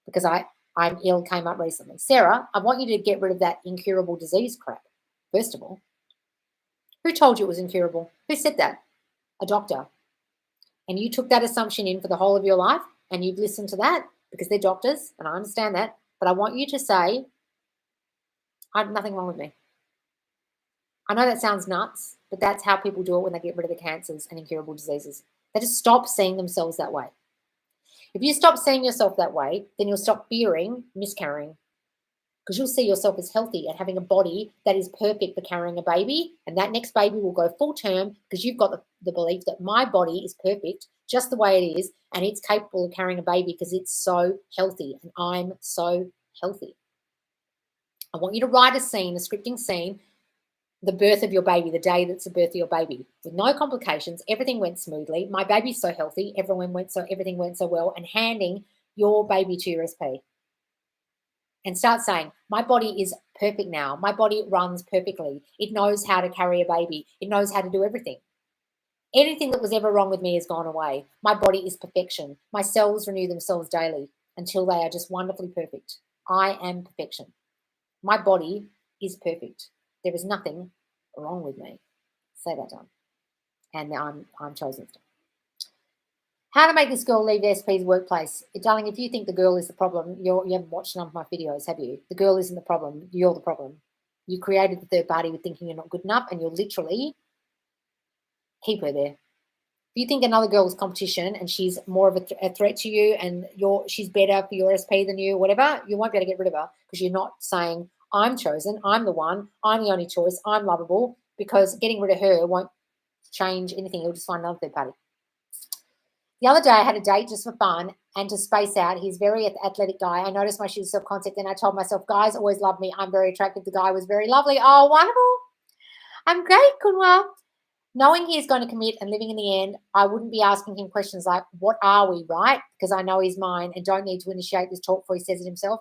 Because I'm ill came up recently. Sarah, I want you to get rid of that incurable disease crap, first of all. Who told you it was incurable? Who said that? A doctor. And you took that assumption in for the whole of your life and you've listened to that because they're doctors, and I understand that. But I want you to say, I have nothing wrong with me. I know that sounds nuts, but that's how people do it when they get rid of the cancers and incurable diseases. They just stop seeing themselves that way. If you stop seeing yourself that way, then you'll stop fearing miscarrying because you'll see yourself as healthy and having a body that is perfect for carrying a baby, and that next baby will go full term because you've got the belief that my body is perfect just the way it is and it's capable of carrying a baby because it's so healthy and I'm so healthy. I want you to write a scene, a scripting scene, the birth of your baby, the day that's the birth of your baby, with no complications. Everything went smoothly. My baby's so healthy. Everything went so well, and handing your baby to your SP. And start saying, my body is perfect now. My body runs perfectly. It knows how to carry a baby. It knows how to do everything. Anything that was ever wrong with me has gone away. My body is perfection. My cells renew themselves daily until they are just wonderfully perfect. I am perfection. My body is perfect. There is nothing wrong with me. Say that, John. And I'm chosen. How to make this girl leave SP's workplace. Darling, if you think the girl is the problem, you haven't watched none of my videos, have you? The girl isn't the problem. You're the problem. You created the third party with thinking you're not good enough, and you'll literally keep her there. If you think another girl is competition and she's more of a threat to you and she's better for your SP than you, whatever, you won't be able to get rid of her because you're not saying, I'm chosen, I'm the one, I'm the only choice, I'm lovable, because getting rid of her won't change anything. You'll just find another third party. The other day I had a date just for fun and to space out. He's a very athletic guy. I noticed my shoes self-concept and I told myself, guys always love me. I'm very attractive. The guy was very lovely. Oh, wonderful. I'm great, Kunwa. Knowing he is going to commit and living in the end, I wouldn't be asking him questions like, what are we, right? Because I know he's mine and don't need to initiate this talk before he says it himself.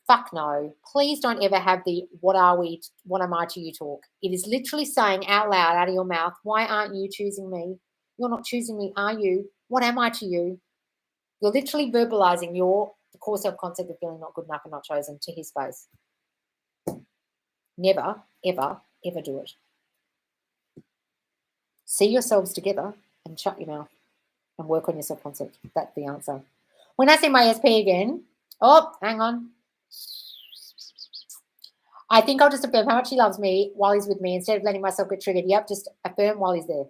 Fuck no. Please don't ever have the what are we, what am I to you talk. It is literally saying out loud out of your mouth, why aren't you choosing me? You're not choosing me, are you? What am I to you? You're literally verbalizing your the core self-concept of feeling not good enough and not chosen to his face. Never, ever, ever do it. See yourselves together and shut your mouth and work on your self-concept. That's the answer. When I see my SP again, oh, hang on. I think I'll just affirm how much he loves me while he's with me instead of letting myself get triggered. Yep, just affirm while he's there.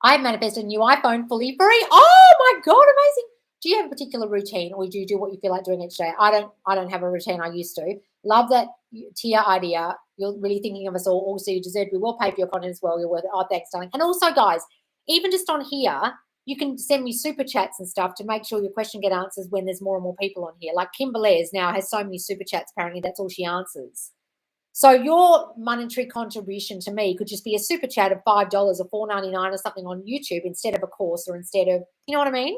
I manifested a new iPhone fully free. Oh my God, amazing. Do you have a particular routine or do you do what you feel like doing each day? I don't have a routine. I used to. Love that tier idea. You're really thinking of us all. Also, you deserve to be well paid for your content as well. You're worth it. Oh, thanks, darling. And also, guys, even just on here, you can send me super chats and stuff to make sure your question get answers when there's more and more people on here. Like Kimberly's now has so many super chats. Apparently, that's all she answers. So your monetary contribution to me could just be a super chat of $5 or $4.99 or something on YouTube instead of a course or instead of, you know what I mean?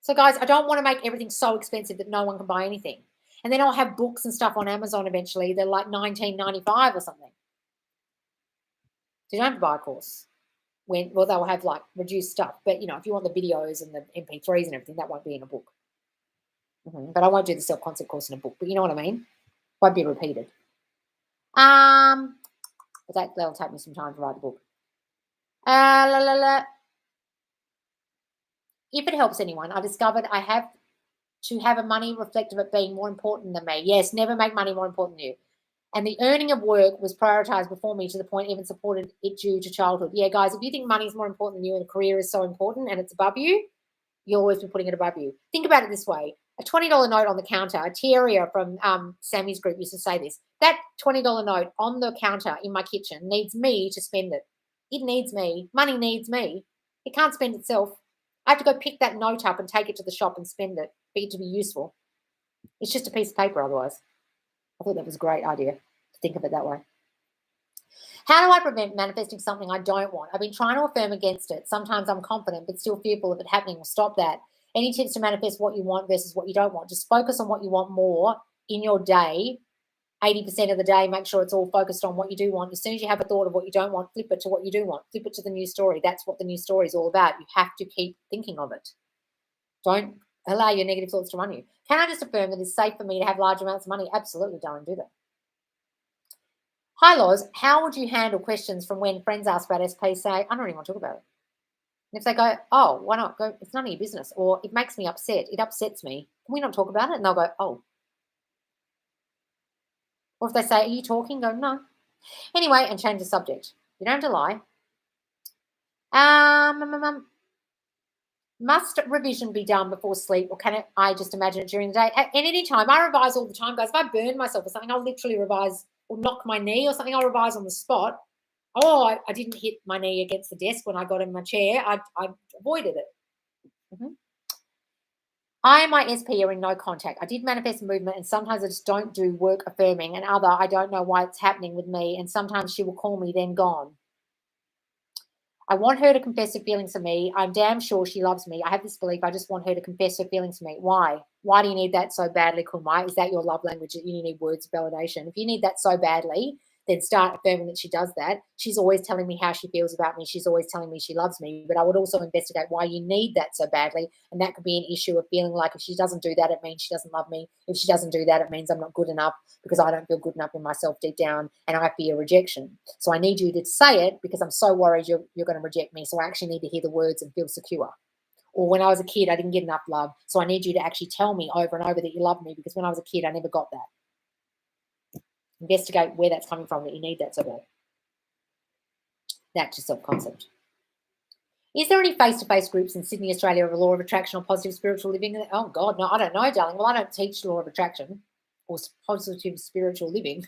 So, guys, I don't want to make everything so expensive that no one can buy anything. And then I'll have books and stuff on Amazon eventually. They're like $19.95 or something. So you don't have to buy a course. Well, they'll have like reduced stuff. But, you know, if you want the videos and the MP3s and everything, that won't be in a book. But I won't do the self-concept course in a book. But you know what I mean? Won't be repeated. But that'll take me some time to write the book. If it helps anyone, I discovered I have to have a money reflective of being more important than me. Yes, never make money more important than you. And the earning of work was prioritized before me to the point even supported it due to childhood. Yeah, guys, if you think money is more important than you and a career is so important and it's above you, you'll always be putting it above you. Think about it this way. A $20 note on the counter, Thieria from Sammy's group used to say this, that $20 note on the counter in my kitchen needs me to spend it. It needs me. Money needs me. It can't spend itself. I have to go pick that note up and take it to the shop and spend it for it to be useful. It's just a piece of paper otherwise. I thought that was a great idea to think of it that way. How do I prevent manifesting something I don't want? I've been trying to affirm against it. Sometimes I'm confident but still fearful of it happening. Well, stop that. Any tips to manifest what you want versus what you don't want? Just focus on what you want more in your day. 80% of the day, make sure it's all focused on what you do want. As soon as you have a thought of what you don't want, flip it to what you do want. Flip it to the new story. That's what the new story is all about. You have to keep thinking of it. Don't allow your negative thoughts to run you. Can I just affirm that it's safe for me to have large amounts of money? Absolutely, darling, do that. Hi, Loz. How would you handle questions from when friends ask about SP, say, I don't really want to talk about it? And if they go, oh, why not? Go, it's none of your business. Or it makes me upset. It upsets me. Can we not talk about it? And they'll go, oh. Or if they say, are you talking? Go, no. Anyway, and change the subject. You don't have to lie. Must revision be done before sleep, or can I just imagine it during the day? At any time. I revise all the time, guys. If I burn myself or something, I'll literally revise or knock my knee or something. I'll revise on the spot. Oh, I didn't hit my knee against the desk when I got in my chair. I avoided it. I and my SP are in no contact. I did manifest movement, and sometimes I just don't do work affirming, and other, I don't know why it's happening with me, and sometimes she will call me, then gone. I want her to confess her feelings to me. I'm damn sure she loves me. I have this belief. I just want her to confess her feelings to me. Why? Why do you need that so badly, Kumai? Is that your love language, that you need words of validation? If you need that so badly, then start affirming that she does that. She's always telling me how she feels about me. She's always telling me she loves me. But I would also investigate why you need that so badly. And that could be an issue of feeling like if she doesn't do that, it means she doesn't love me. If she doesn't do that, it means I'm not good enough because I don't feel good enough in myself deep down and I fear rejection. So I need you to say it because I'm so worried you're going to reject me. So I actually need to hear the words and feel secure. Or when I was a kid, I didn't get enough love. So I need you to actually tell me over and over that you love me because when I was a kid, I never got that. Investigate where that's coming from, that you need that so bad. That's your self-concept. Is there any face-to-face groups in Sydney, Australia of a law of attraction or positive spiritual living? Oh, God, no, I don't know, darling. Well, I don't teach law of attraction or positive spiritual living.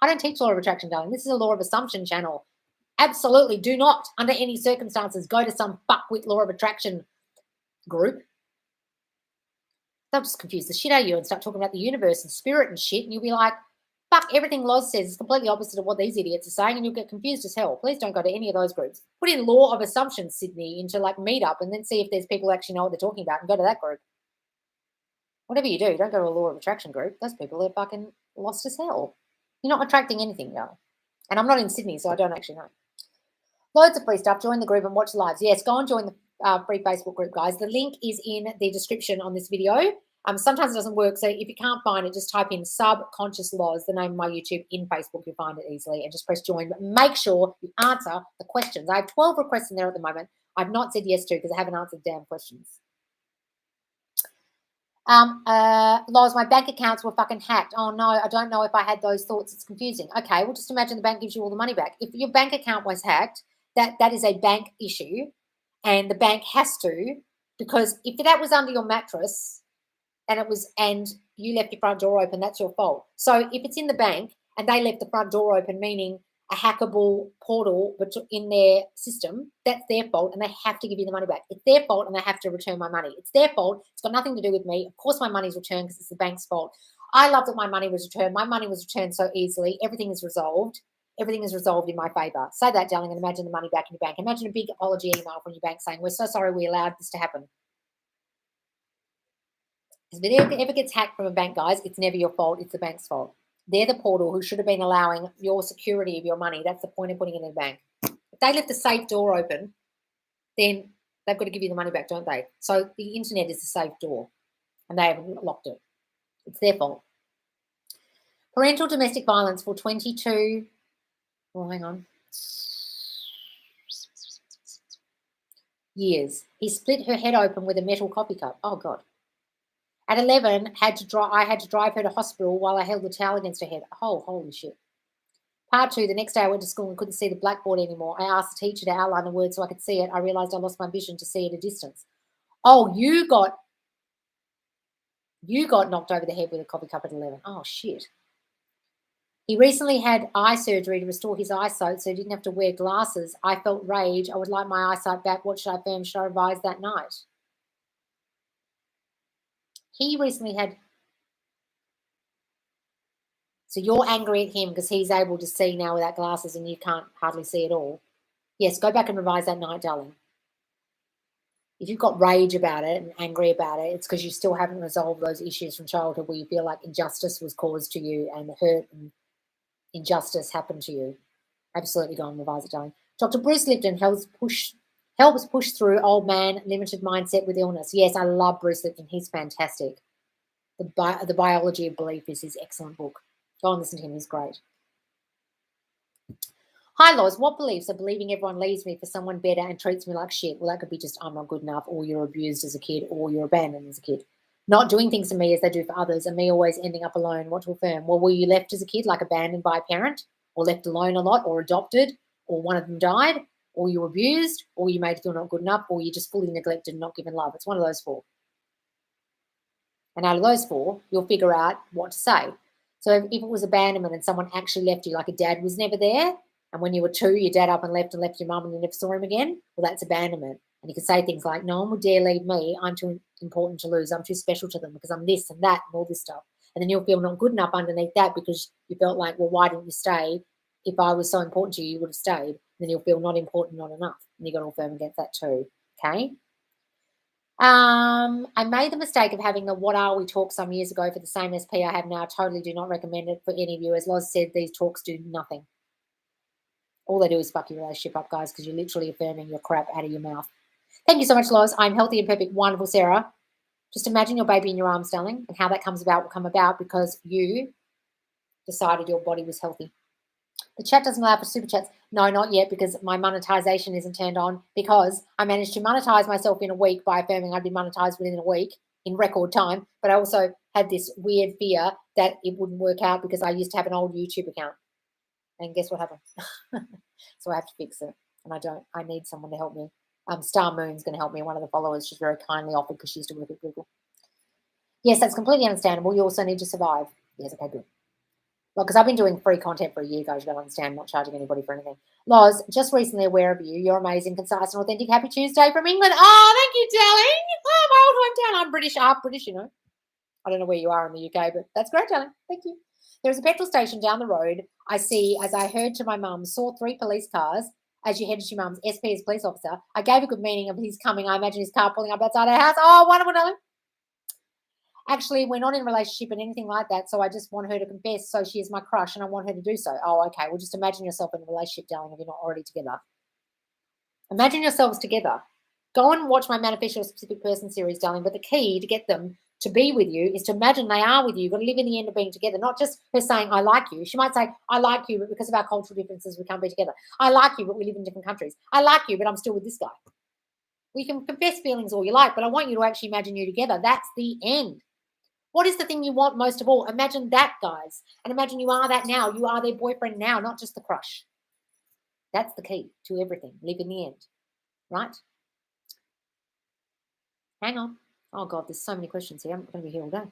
I don't teach law of attraction, darling. This is a law of assumption channel. Absolutely do not, under any circumstances, go to some fuckwit law of attraction group. They'll just confuse the shit out of you and start talking about the universe and spirit and shit, and you'll be like, fuck, everything Loz says is completely opposite of what these idiots are saying, and you'll get confused as hell. Please don't go to any of those groups. Put in Law of Assumptions Sydney into like Meetup and then see if there's people who actually know what they're talking about and go to that group. Whatever you do, don't go to a Law of Attraction group. Those people are fucking lost as hell. You're not attracting anything, yo. And I'm not in Sydney, so I don't actually know. Loads of free stuff. Join the group and watch lives. Yes, go and join free Facebook group, guys. The link is in the description on this video. Sometimes it doesn't work, so if you can't find it, just type in Subconscious Laws, the name of my YouTube, in Facebook. You'll find it easily, and just press join. But make sure you answer the questions. I have 12 requests in there at the moment. I've not said yes to because I haven't answered the damn questions. Laws, my bank accounts were fucking hacked. Oh no, I don't know if I had those thoughts. It's confusing. Okay, well, just imagine the bank gives you all the money back. If your bank account was hacked, that is a bank issue, and the bank has to, because if that was under your mattress and you left your front door open, that's your fault. So if it's in the bank and they left the front door open, meaning a hackable portal in their system, that's their fault, and they have to give you the money back. It's their fault, and they have to return my money. It's their fault. It's got nothing to do with me. Of course my money's returned because it's the bank's fault. I love that my money was returned. My money was returned so easily. Everything is resolved. Everything is resolved in my favor. Say that, darling, and imagine the money back in your bank. Imagine a big apology email from your bank saying, we're so sorry we allowed this to happen. If it ever gets hacked from a bank, guys, it's never your fault. It's the bank's fault. They're the portal who should have been allowing your security of your money. That's the point of putting it in the bank. If they left the safe door open, then they've got to give you the money back, don't they? So the internet is the safe door, and they haven't locked it. It's their fault. Parental domestic violence for 22. Oh, hang on. Years. He split her head open with a metal coffee cup. Oh, God. At 11, I had to drive her to hospital while I held the towel against her head. Oh, holy shit. Part 2, the next day I went to school and couldn't see the blackboard anymore. I asked the teacher to outline the words so I could see it. I realised I lost my vision to see at a distance. Oh, you got knocked over the head with a coffee cup at 11. Oh, shit. He recently had eye surgery to restore his eyesight so he didn't have to wear glasses. I felt rage. I would like my eyesight back. What should I affirm? Should I revise that night? He recently had... So you're angry at him because he's able to see now without glasses and you can't hardly see at all. Yes, go back and revise that night, darling. If you've got rage about it and angry about it, it's because you still haven't resolved those issues from childhood where you feel like injustice was caused to you and hurt and injustice happened to you. Absolutely go and revise it, darling. Dr. Bruce Lipton helps push through old man limited mindset with illness. Yes, I love Bruce Lipton. He's fantastic. The Biology of Belief is his excellent book. Go and listen to him. He's great. Hi, Loz. What beliefs are believing everyone leaves me for someone better and treats me like shit? Well, that could be just I'm not good enough, or you're abused as a kid, or you're abandoned as a kid. Not doing things for me as they do for others, and me always ending up alone. What to affirm? Well, were you left as a kid, like abandoned by a parent, or left alone a lot, or adopted, or one of them died, or you were abused, or you made feel not good enough, or you just fully neglected and not given love? It's one of those 4. And out of those 4, you'll figure out what to say. So if it was abandonment and someone actually left you, like a dad was never there, and when you were 2, your dad up and left your mum and you never saw him again, well, that's abandonment. And you can say things like, no one would dare leave me. I'm too important to lose. I'm too special to them because I'm this and that and all this stuff. And then you'll feel not good enough underneath that because you felt like, well, why didn't you stay? If I was so important to you, you would have stayed. And then you'll feel not important, not enough. And you've got to affirm against that too, okay? I made the mistake of having the What Are We talk some years ago for the same SP I have now. I totally do not recommend it for any of you. As Loz said, these talks do nothing. All they do is fuck your relationship up, guys, because you're literally affirming your crap out of your mouth. Thank you so much, Loz. I'm healthy and perfect. Wonderful, Sarah. Just imagine your baby in your arms, darling, and how that comes about will come about because you decided your body was healthy. The chat doesn't allow for super chats. No, not yet, because my monetization isn't turned on, because I managed to monetize myself in a week by affirming I'd be monetized within a week in record time. But I also had this weird fear that it wouldn't work out because I used to have an old YouTube account. And guess what happened? So I have to fix it. And I need someone to help me. Star Moon's going to help me, one of the followers. She's very kindly offered because she used to work at Google. Yes, that's completely understandable. You also need to survive. Yes, okay, good. Well, because I've been doing free content for a year, guys. You don't understand. I'm not charging anybody for anything. Loz, just recently aware of you. You're amazing, concise, and authentic. Happy Tuesday from England. Oh, thank you, darling. Oh, my old hometown. I'm British, half British, you know. I don't know where you are in the UK, but that's great, darling. Thank you. There's a petrol station down the road. I see, as I heard to my mum, saw 3 police cars as you headed to your mum's. SP as police officer. I gave a good meaning of his coming. I imagine his car pulling up outside our house. Oh, wonderful, darling. Actually, we're not in a relationship and anything like that, so I just want her to confess, so she is my crush, and I want her to do so. Oh, okay. Well, just imagine yourself in a relationship, darling, if you're not already together. Imagine yourselves together. Go and watch my Manifest Your Specific Person series, darling. But the key to get them to be with you is to imagine they are with you. You've got to live in the end of being together, not just her saying, I like you. She might say, I like you, but because of our cultural differences, we can't be together. I like you, but we live in different countries. I like you, but I'm still with this guy. We can confess feelings all you like, but I want you to actually imagine you together. That's the end. What is the thing you want most of all? Imagine that, guys. And imagine you are that now. You are their boyfriend now, not just the crush. That's the key to everything. Live in the end, right? Hang on. Oh, God, there's so many questions here. I'm going to be here all day.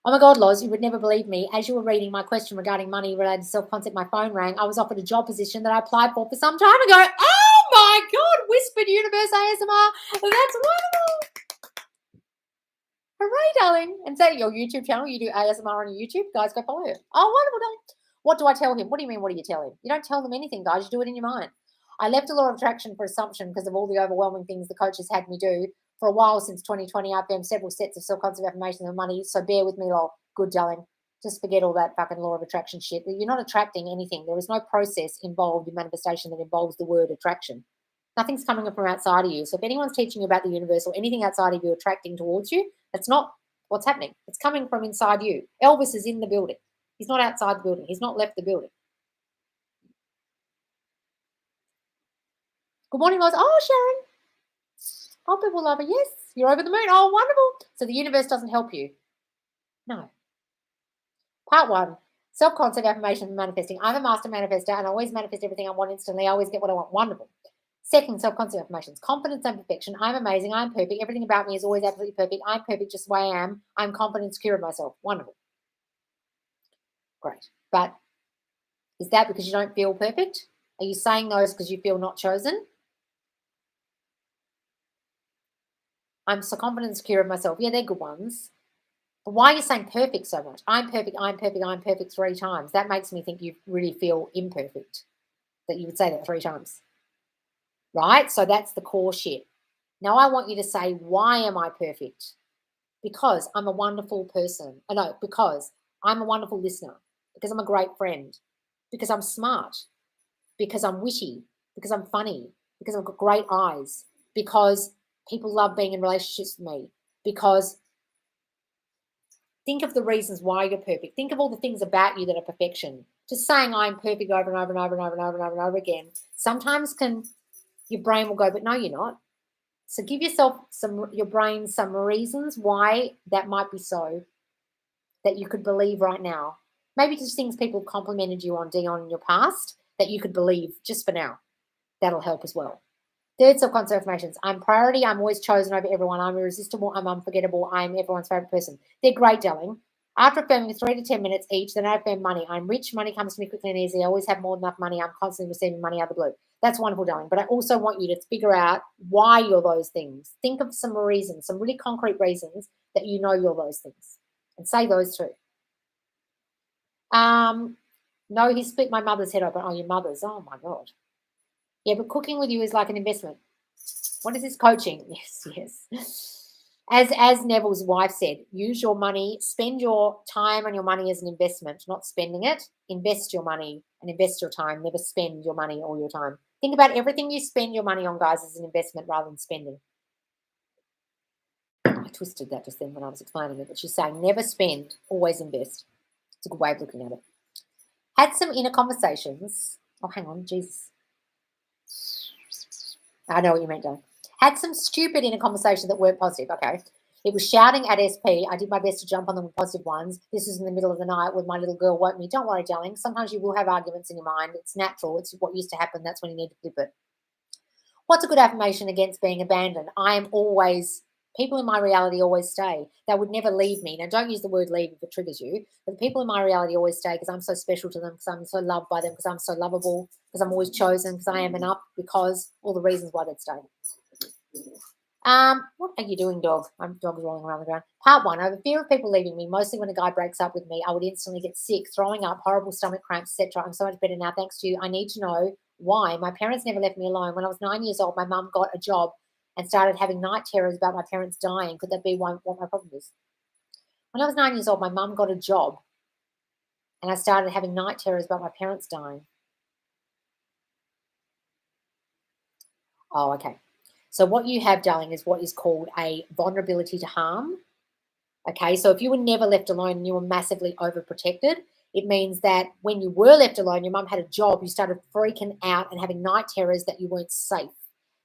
Oh, my God, Loz, you would never believe me. As you were reading my question regarding money-related self-concept, my phone rang. I was offered a job position that I applied for some time ago. Oh, my God, Whispered Universe ASMR. That's wonderful. Hooray, darling. And say your YouTube channel, you do ASMR on YouTube. Guys, go follow her. Oh, wonderful, darling. What do I tell him? What do you mean, what do you tell him? You don't tell them anything, guys. You do it in your mind. I left a law of attraction for assumption because of all the overwhelming things the coaches had me do. For a while since 2020, I've done several sets of self-concept affirmations and money, so bear with me, lol. Good, darling. Just forget all that fucking law of attraction shit. You're not attracting anything. There is no process involved in manifestation that involves the word attraction. Nothing's coming from outside of you. So if anyone's teaching you about the universe or anything outside of you attracting towards you, that's not what's happening. It's coming from inside you. Elvis is in the building. He's not outside the building. He's not left the building. Good morning, Loz. Oh, Sharon. Oh, people love it. Yes, you're over the moon. Oh, wonderful. So the universe doesn't help you. No. Part 1, self-concept affirmation and manifesting. I'm a master manifester and I always manifest everything I want instantly. I always get what I want. Wonderful. Second, self-concept affirmations. Confidence and perfection. I'm amazing. I'm perfect. Everything about me is always absolutely perfect. I'm perfect just the way I am. I'm confident, secure of myself. Wonderful. Great. But is that because you don't feel perfect? Are you saying those because you feel not chosen? I'm so confident and secure of myself. Yeah, they're good ones. But why are you saying perfect so much? I'm perfect, I'm perfect, I'm perfect 3 times. That makes me think you really feel imperfect, that you would say that 3 times. Right? So that's the core shit. Now I want you to say, why am I perfect? Because I'm a wonderful person. No, because I'm a wonderful listener. Because I'm a great friend. Because I'm smart. Because I'm witty. Because I'm funny. Because I've got great eyes. Because people love being in relationships with me. Because think of the reasons why you're perfect. Think of all the things about you that are perfection. Just saying I'm perfect over and over and over and over and over and over and over again. Sometimes your brain will go, but no, you're not. So give yourself your brain some reasons why that might be so, that you could believe right now. Maybe just things people have complimented you on, Dion, in your past that you could believe just for now. That'll help as well. Third, self-concept affirmations. I'm priority. I'm always chosen over everyone. I'm irresistible. I'm unforgettable. I'm everyone's favorite person. They're great, darling. After affirming 3 to 10 minutes each, then I affirm money. I'm rich. Money comes to me quickly and easily. I always have more than enough money. I'm constantly receiving money out of the blue. That's wonderful, darling. But I also want you to figure out why you're those things. Think of some reasons, some really concrete reasons that you know you're those things. And say those too. No, he split my mother's head open. Oh, your mother's. Oh, my God. Yeah, but cooking with you is like an investment. What is this coaching? Yes, yes. As Neville's wife said, use your money, spend your time and your money as an investment, not spending it. Invest your money and invest your time. Never spend your money or your time. Think about everything you spend your money on, guys, as an investment rather than spending. I twisted that just then when I was explaining it, but she's saying never spend, always invest. It's a good way of looking at it. Had some inner conversations. Oh, hang on, Jesus. I know what you meant, Dave. Had some stupid inner conversations that weren't positive. Okay. It was shouting at SP. I did my best to jump on them with positive ones. This was in the middle of the night when my little girl woke me. Don't worry, darling. Sometimes you will have arguments in your mind. It's natural. It's what used to happen. That's when you need to flip it. What's a good affirmation against being abandoned? I am always, people in my reality always stay. They would never leave me. Now, don't use the word leave if it triggers you, but the people in my reality always stay because I'm so special to them, because I'm so loved by them, because I'm so lovable, because I'm always chosen, because I am enough, because all the reasons why they'd stay. What are you doing, dog? My dog's rolling around the ground. Part 1, over fear of people leaving me, mostly when a guy breaks up with me, I would instantly get sick, throwing up, horrible stomach cramps, etc. I'm so much better now, thanks to you. I need to know why. My parents never left me alone. When I was 9 years old, my mum got a job and started having night terrors about my parents dying. Could that be what my problem is? When I was 9 years old, my mum got a job and I started having night terrors about my parents dying. Oh, okay. So what you have, darling, is what is called a vulnerability to harm. Okay, so if you were never left alone and you were massively overprotected, it means that when you were left alone, your mum had a job, you started freaking out and having night terrors that you weren't safe.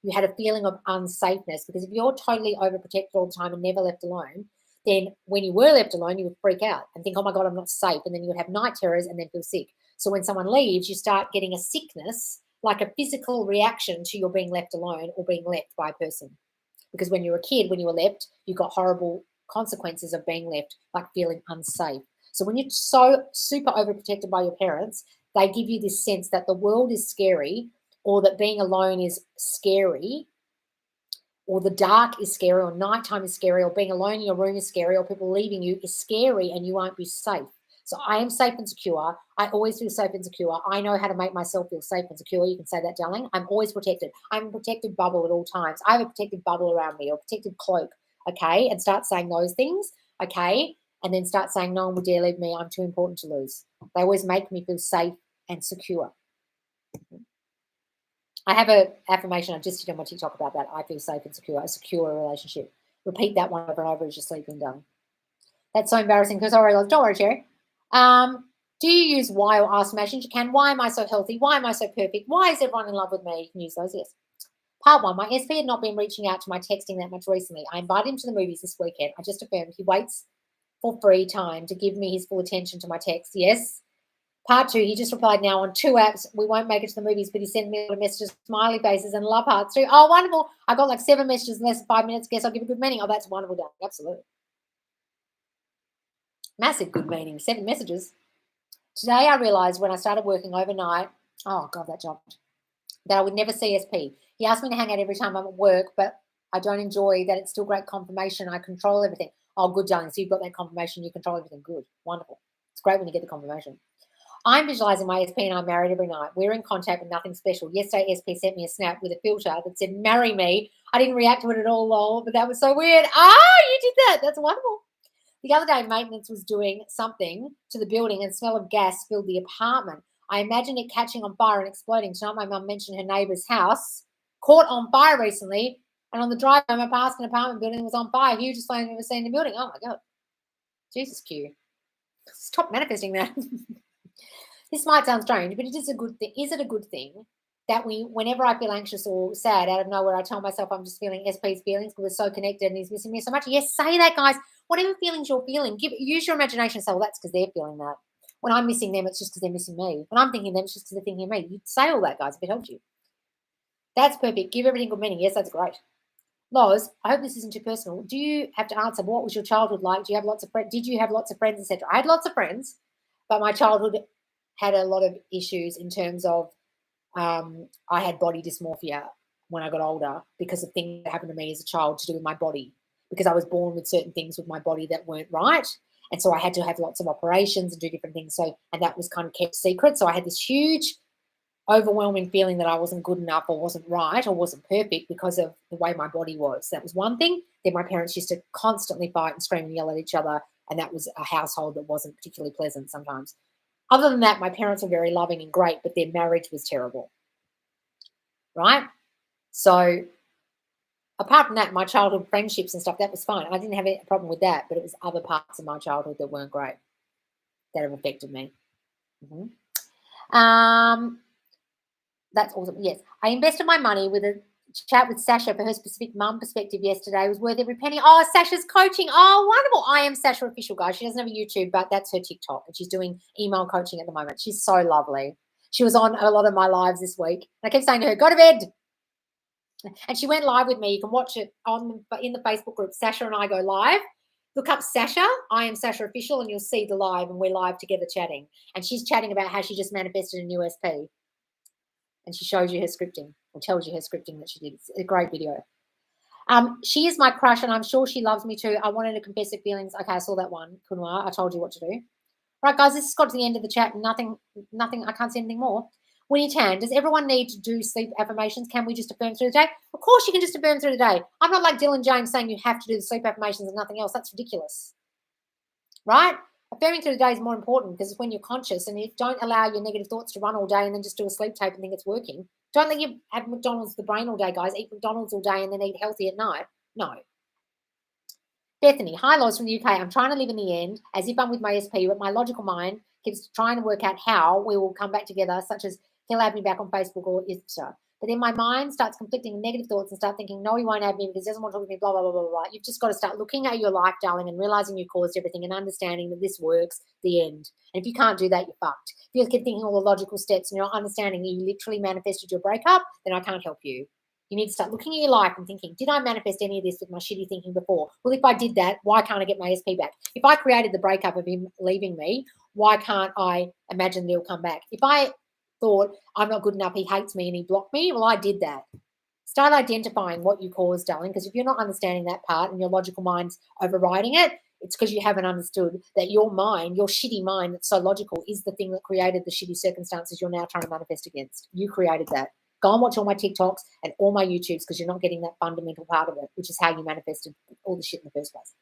You had a feeling of unsafeness, because if you're totally overprotected all the time and never left alone, then when you were left alone, you would freak out and think, oh my God, I'm not safe. And then you would have night terrors and then feel sick. So when someone leaves, you start getting a sickness, like a physical reaction to your being left alone or being left by a person. Because when you were a kid, when you were left, you got horrible consequences of being left, like feeling unsafe. So when you're so super overprotected by your parents, they give you this sense that the world is scary, or that being alone is scary, or the dark is scary, or nighttime is scary, or being alone in your room is scary, or people leaving you is scary, and you won't be safe. So I am safe and secure. I always feel safe and secure. I know how to make myself feel safe and secure. You can say that, darling. I'm always protected. I'm a protected bubble at all times. I have a protected bubble around me, or protected cloak, okay? And start saying those things, okay? And then start saying, no one will dare leave me. I'm too important to lose. They always make me feel safe and secure. I have an affirmation I just did on my TikTok about that. I feel safe and secure, a secure relationship. Repeat that one over and over as you're sleeping, done. That's so embarrassing because I already like, don't worry, Cherry. Do you use why or affirmations? You can. Why am I so healthy? Why am I so perfect? Why is everyone in love with me? You can use those, yes. Part 1, my SP had not been reaching out to my texting that much recently. I invited him to the movies this weekend. I just affirmed he waits for free time to give me his full attention to my text. Yes. Part 2, he just replied now on 2 apps. We won't make it to the movies, but he sent me a messages, smiley faces, and love hearts too. Oh, wonderful. I got like 7 messages in less than 5 minutes. Guess I'll give a good meaning. Oh, that's wonderful, darling. Absolutely. Massive good meaning. 7 messages. Today I realised when I started working overnight, oh, God, that job, that I would never see SP. He asked me to hang out every time I'm at work, but I don't enjoy that. It's still great confirmation. I control everything. Oh, good, darling. So you've got that confirmation. You control everything. Good. Wonderful. It's great when you get the confirmation. I'm visualising my SP and I'm married every night. We're in contact with nothing special. Yesterday, SP sent me a snap with a filter that said, marry me. I didn't react to it at all, lol, but that was so weird. You did that. That's wonderful. The other day, maintenance was doing something to the building and smell of gas filled the apartment. I imagined it catching on fire and exploding. Tonight, my mum mentioned her neighbour's house caught on fire recently, and on the drive home, I passed an apartment building that was on fire. Hugest flame I've ever seen in the building. Oh, my God. Jesus, Q. Stop manifesting that. This might sound strange, but it is a good thing. Is it a good thing that whenever I feel anxious or sad out of nowhere, I tell myself I'm just feeling SP's feelings because we're so connected and he's missing me so much? Yes, say that, guys. Whatever feelings you're feeling, use your imagination and say, well, that's because they're feeling that. When I'm missing them, it's just because they're missing me. When I'm thinking them, it's just because they're thinking of me. You say all that, guys, if it helps you. That's perfect. Give everything good meaning. Yes, that's great. Loz, I hope this isn't too personal. Do you have to answer what was your childhood like? Do you have lots of friends? Did you have lots of friends, etc.? I had lots of friends, but my childhood had a lot of issues in terms of I had body dysmorphia when I got older because of things that happened to me as a child to do with my body, because I was born with certain things with my body that weren't right. And so I had to have lots of operations and do different things. So, and that was kind of kept secret. So I had this huge, overwhelming feeling that I wasn't good enough or wasn't right or wasn't perfect because of the way my body was. That was one thing. Then my parents used to constantly fight and scream and yell at each other. And that was a household that wasn't particularly pleasant sometimes. Other than that, my parents were very loving and great, but their marriage was terrible, right? So apart from that, my childhood friendships and stuff, that was fine. I didn't have a problem with that, but it was other parts of my childhood that weren't great that have affected me. That's awesome. Yes, I invested my money with a chat with Sasha for her specific mum perspective yesterday. It was worth every penny. Oh, Sasha's coaching. Oh, wonderful. I am Sasha Official, guys. She doesn't have a YouTube, but that's her TikTok, and she's doing email coaching at the moment. She's so lovely. She was on a lot of my lives this week. And I kept saying to her, go to bed. And she went live with me. You can watch it in the Facebook group. Sasha and I go live. Look up Sasha. I am Sasha Official, and you'll see the live, and we're live together chatting. And she's chatting about how she just manifested a new SP. And she shows you her scripting or tells you her scripting that she did. It's a great video. She is my crush, and I'm sure she loves me too. I wanted to confess her feelings. Okay, I saw that one, Kunwa. I told you what to do. Right, guys, this has got to the end of the chat. Nothing. I can't say anything more. Winnie Tan, does everyone need to do sleep affirmations? Can we just affirm through the day? Of course you can just affirm through the day. I'm not like Dylan James saying you have to do the sleep affirmations and nothing else. That's ridiculous, right? Affirming through the day is more important because it's when you're conscious and you don't allow your negative thoughts to run all day and then just do a sleep tape and think it's working. Don't let you have McDonald's the brain all day, guys. Eat McDonald's all day and then eat healthy at night. No. Bethany, hi, Loz from the UK. I'm trying to live in the end as if I'm with my SP, but my logical mind keeps trying to work out how we will come back together, such as he'll add me back on Facebook or Insta. But then my mind starts conflicting with negative thoughts and start thinking, no, he won't add me because he doesn't want to talk to me, blah, blah, blah, blah, blah. You've just got to start looking at your life, darling, and realizing you caused everything and understanding that this works, the end. And if you can't do that, you're fucked. If you keep thinking all the logical steps and you're not understanding that you literally manifested your breakup, then I can't help you. You need to start looking at your life and thinking, did I manifest any of this with my shitty thinking before? Well, if I did that, why can't I get my SP back? If I created the breakup of him leaving me, why can't I imagine that he'll come back? If I thought I'm not good enough, he hates me and he blocked me, well, I did that. Start identifying what you caused, darling, because if you're not understanding that part and your logical mind's overriding it, it's because you haven't understood that your mind, your shitty mind that's so logical, is the thing that created the shitty circumstances you're now trying to manifest against. You created that. Go and watch all my TikToks and all my YouTubes because you're not getting that fundamental part of it, which is how you manifested all the shit in the first place.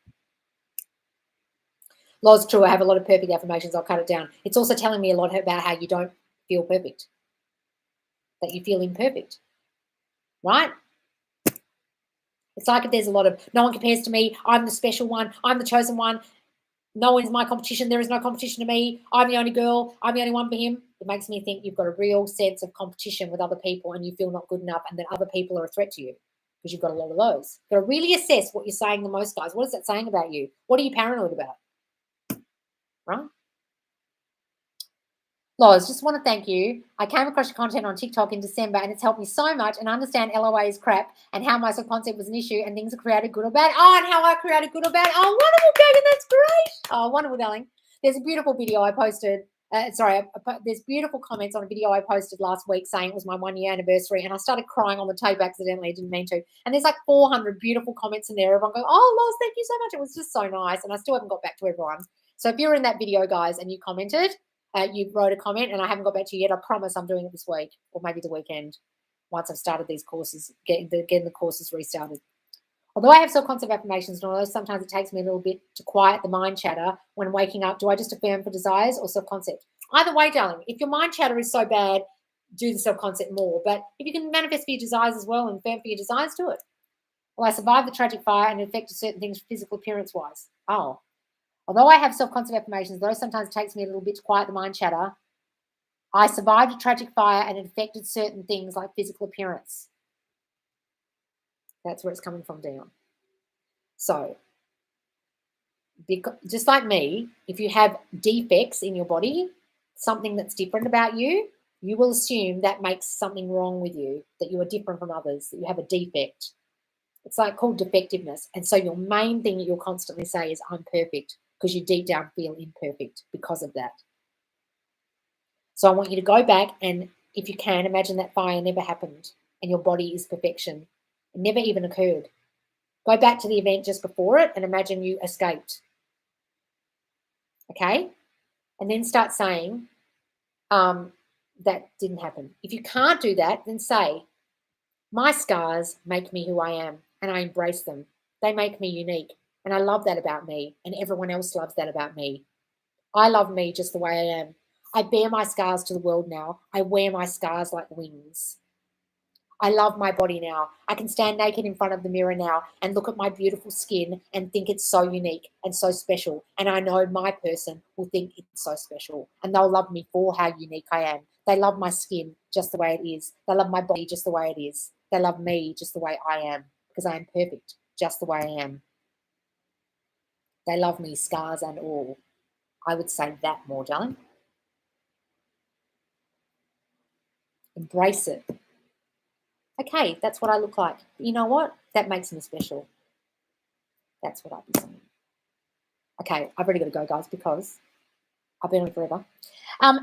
Loz, true, I have a lot of perfect affirmations. I'll cut it down. It's also telling me a lot about how you don't feel perfect, that you feel imperfect, right? It's like if there's a lot of, no one compares to me, I'm the special one, I'm the chosen one, no one is my competition, there is no competition to me, I'm the only girl, I'm the only one for him. It makes me think you've got a real sense of competition with other people and you feel not good enough and that other people are a threat to you because you've got a lot of those. You've got to really assess what you're saying the most, guys. What is that saying about you? What are you paranoid about? Right? Loz, just want to thank you. I came across your content on TikTok in December and it's helped me so much and understand LOA is crap and how my subconcept was an issue and things are created good or bad. Oh, and how I created good or bad. Oh, wonderful, Gagan. That's great. Oh, wonderful, darling. There's a beautiful video I posted. There's beautiful comments on a video I posted last week saying it was my 1 year anniversary and I started crying on the tape accidentally. I didn't mean to. And there's like 400 beautiful comments in there. Everyone goes, oh, Loz, thank you so much. It was just so nice. And I still haven't got back to everyone. So if you're in that video, guys, and you commented, you wrote a comment and I haven't got back to you yet. I promise I'm doing it this week or maybe the weekend once I've started these courses, getting the courses restarted. Although I have self-concept affirmations, and although sometimes it takes me a little bit to quiet the mind chatter when waking up, do I just affirm for desires or self-concept? Either way, darling, if your mind chatter is so bad, do the self-concept more. But if you can manifest for your desires as well and affirm for your desires, do it. Well, I survived the tragic fire and it affected certain things physical appearance-wise. Oh. Although I have self-concept affirmations, though sometimes it takes me a little bit to quiet the mind chatter, I survived a tragic fire and it affected certain things like physical appearance. That's where it's coming from, Dion. So, just like me, if you have defects in your body, something that's different about you, you will assume that makes something wrong with you, that you are different from others, that you have a defect. It's like called defectiveness. And so your main thing that you'll constantly say is, I'm perfect, because you deep down feel imperfect because of that. So I want you to go back and, if you can, imagine that fire never happened and your body is perfection. It never even occurred. Go back to the event just before it and imagine you escaped. Okay? And then start saying that didn't happen. If you can't do that, then say, my scars make me who I am and I embrace them. They make me unique. And I love that about me, and everyone else loves that about me. I love me just the way I am. I bear my scars to the world now. I wear my scars like wings. I love my body now. I can stand naked in front of the mirror now and look at my beautiful skin and think it's so unique and so special. And I know my person will think it's so special and they'll love me for how unique I am. They love my skin just the way it is. They love my body just the way it is. They love me just the way I am because I am perfect just the way I am. They love me, scars and all. I would say that more, darling. Embrace it. Okay, that's what I look like. But you know what? That makes me special. That's what I'd be saying. Okay, I've already got to go, guys, because I've been on forever.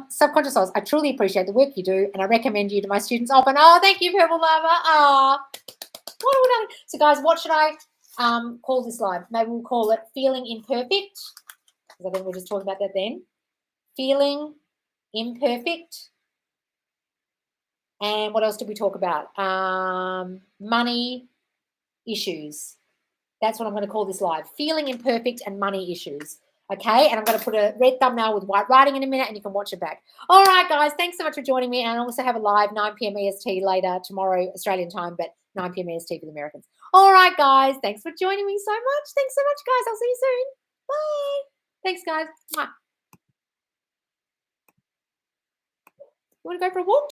Subconscious souls, I truly appreciate the work you do, and I recommend you to my students often. Oh, thank you, Purple Lava. Oh, what are we doing? So, guys, what should I call this live? Maybe we'll call it Feeling Imperfect, because I think we'll just talk about that then. Feeling Imperfect. And what else did we talk about? Money issues. That's what I'm going to call this live. Feeling imperfect and money issues. Okay, and I'm going to put a red thumbnail with white writing in a minute, and you can watch it back. All right, guys, thanks so much for joining me. And I also have a live 9 p.m. EST later tomorrow, Australian time, but 9 p.m. EST for the Americans. All right, guys, thanks for joining me so much. Thanks so much, guys. I'll see you soon. Bye. Thanks, guys. Mwah. You want to go for a walk?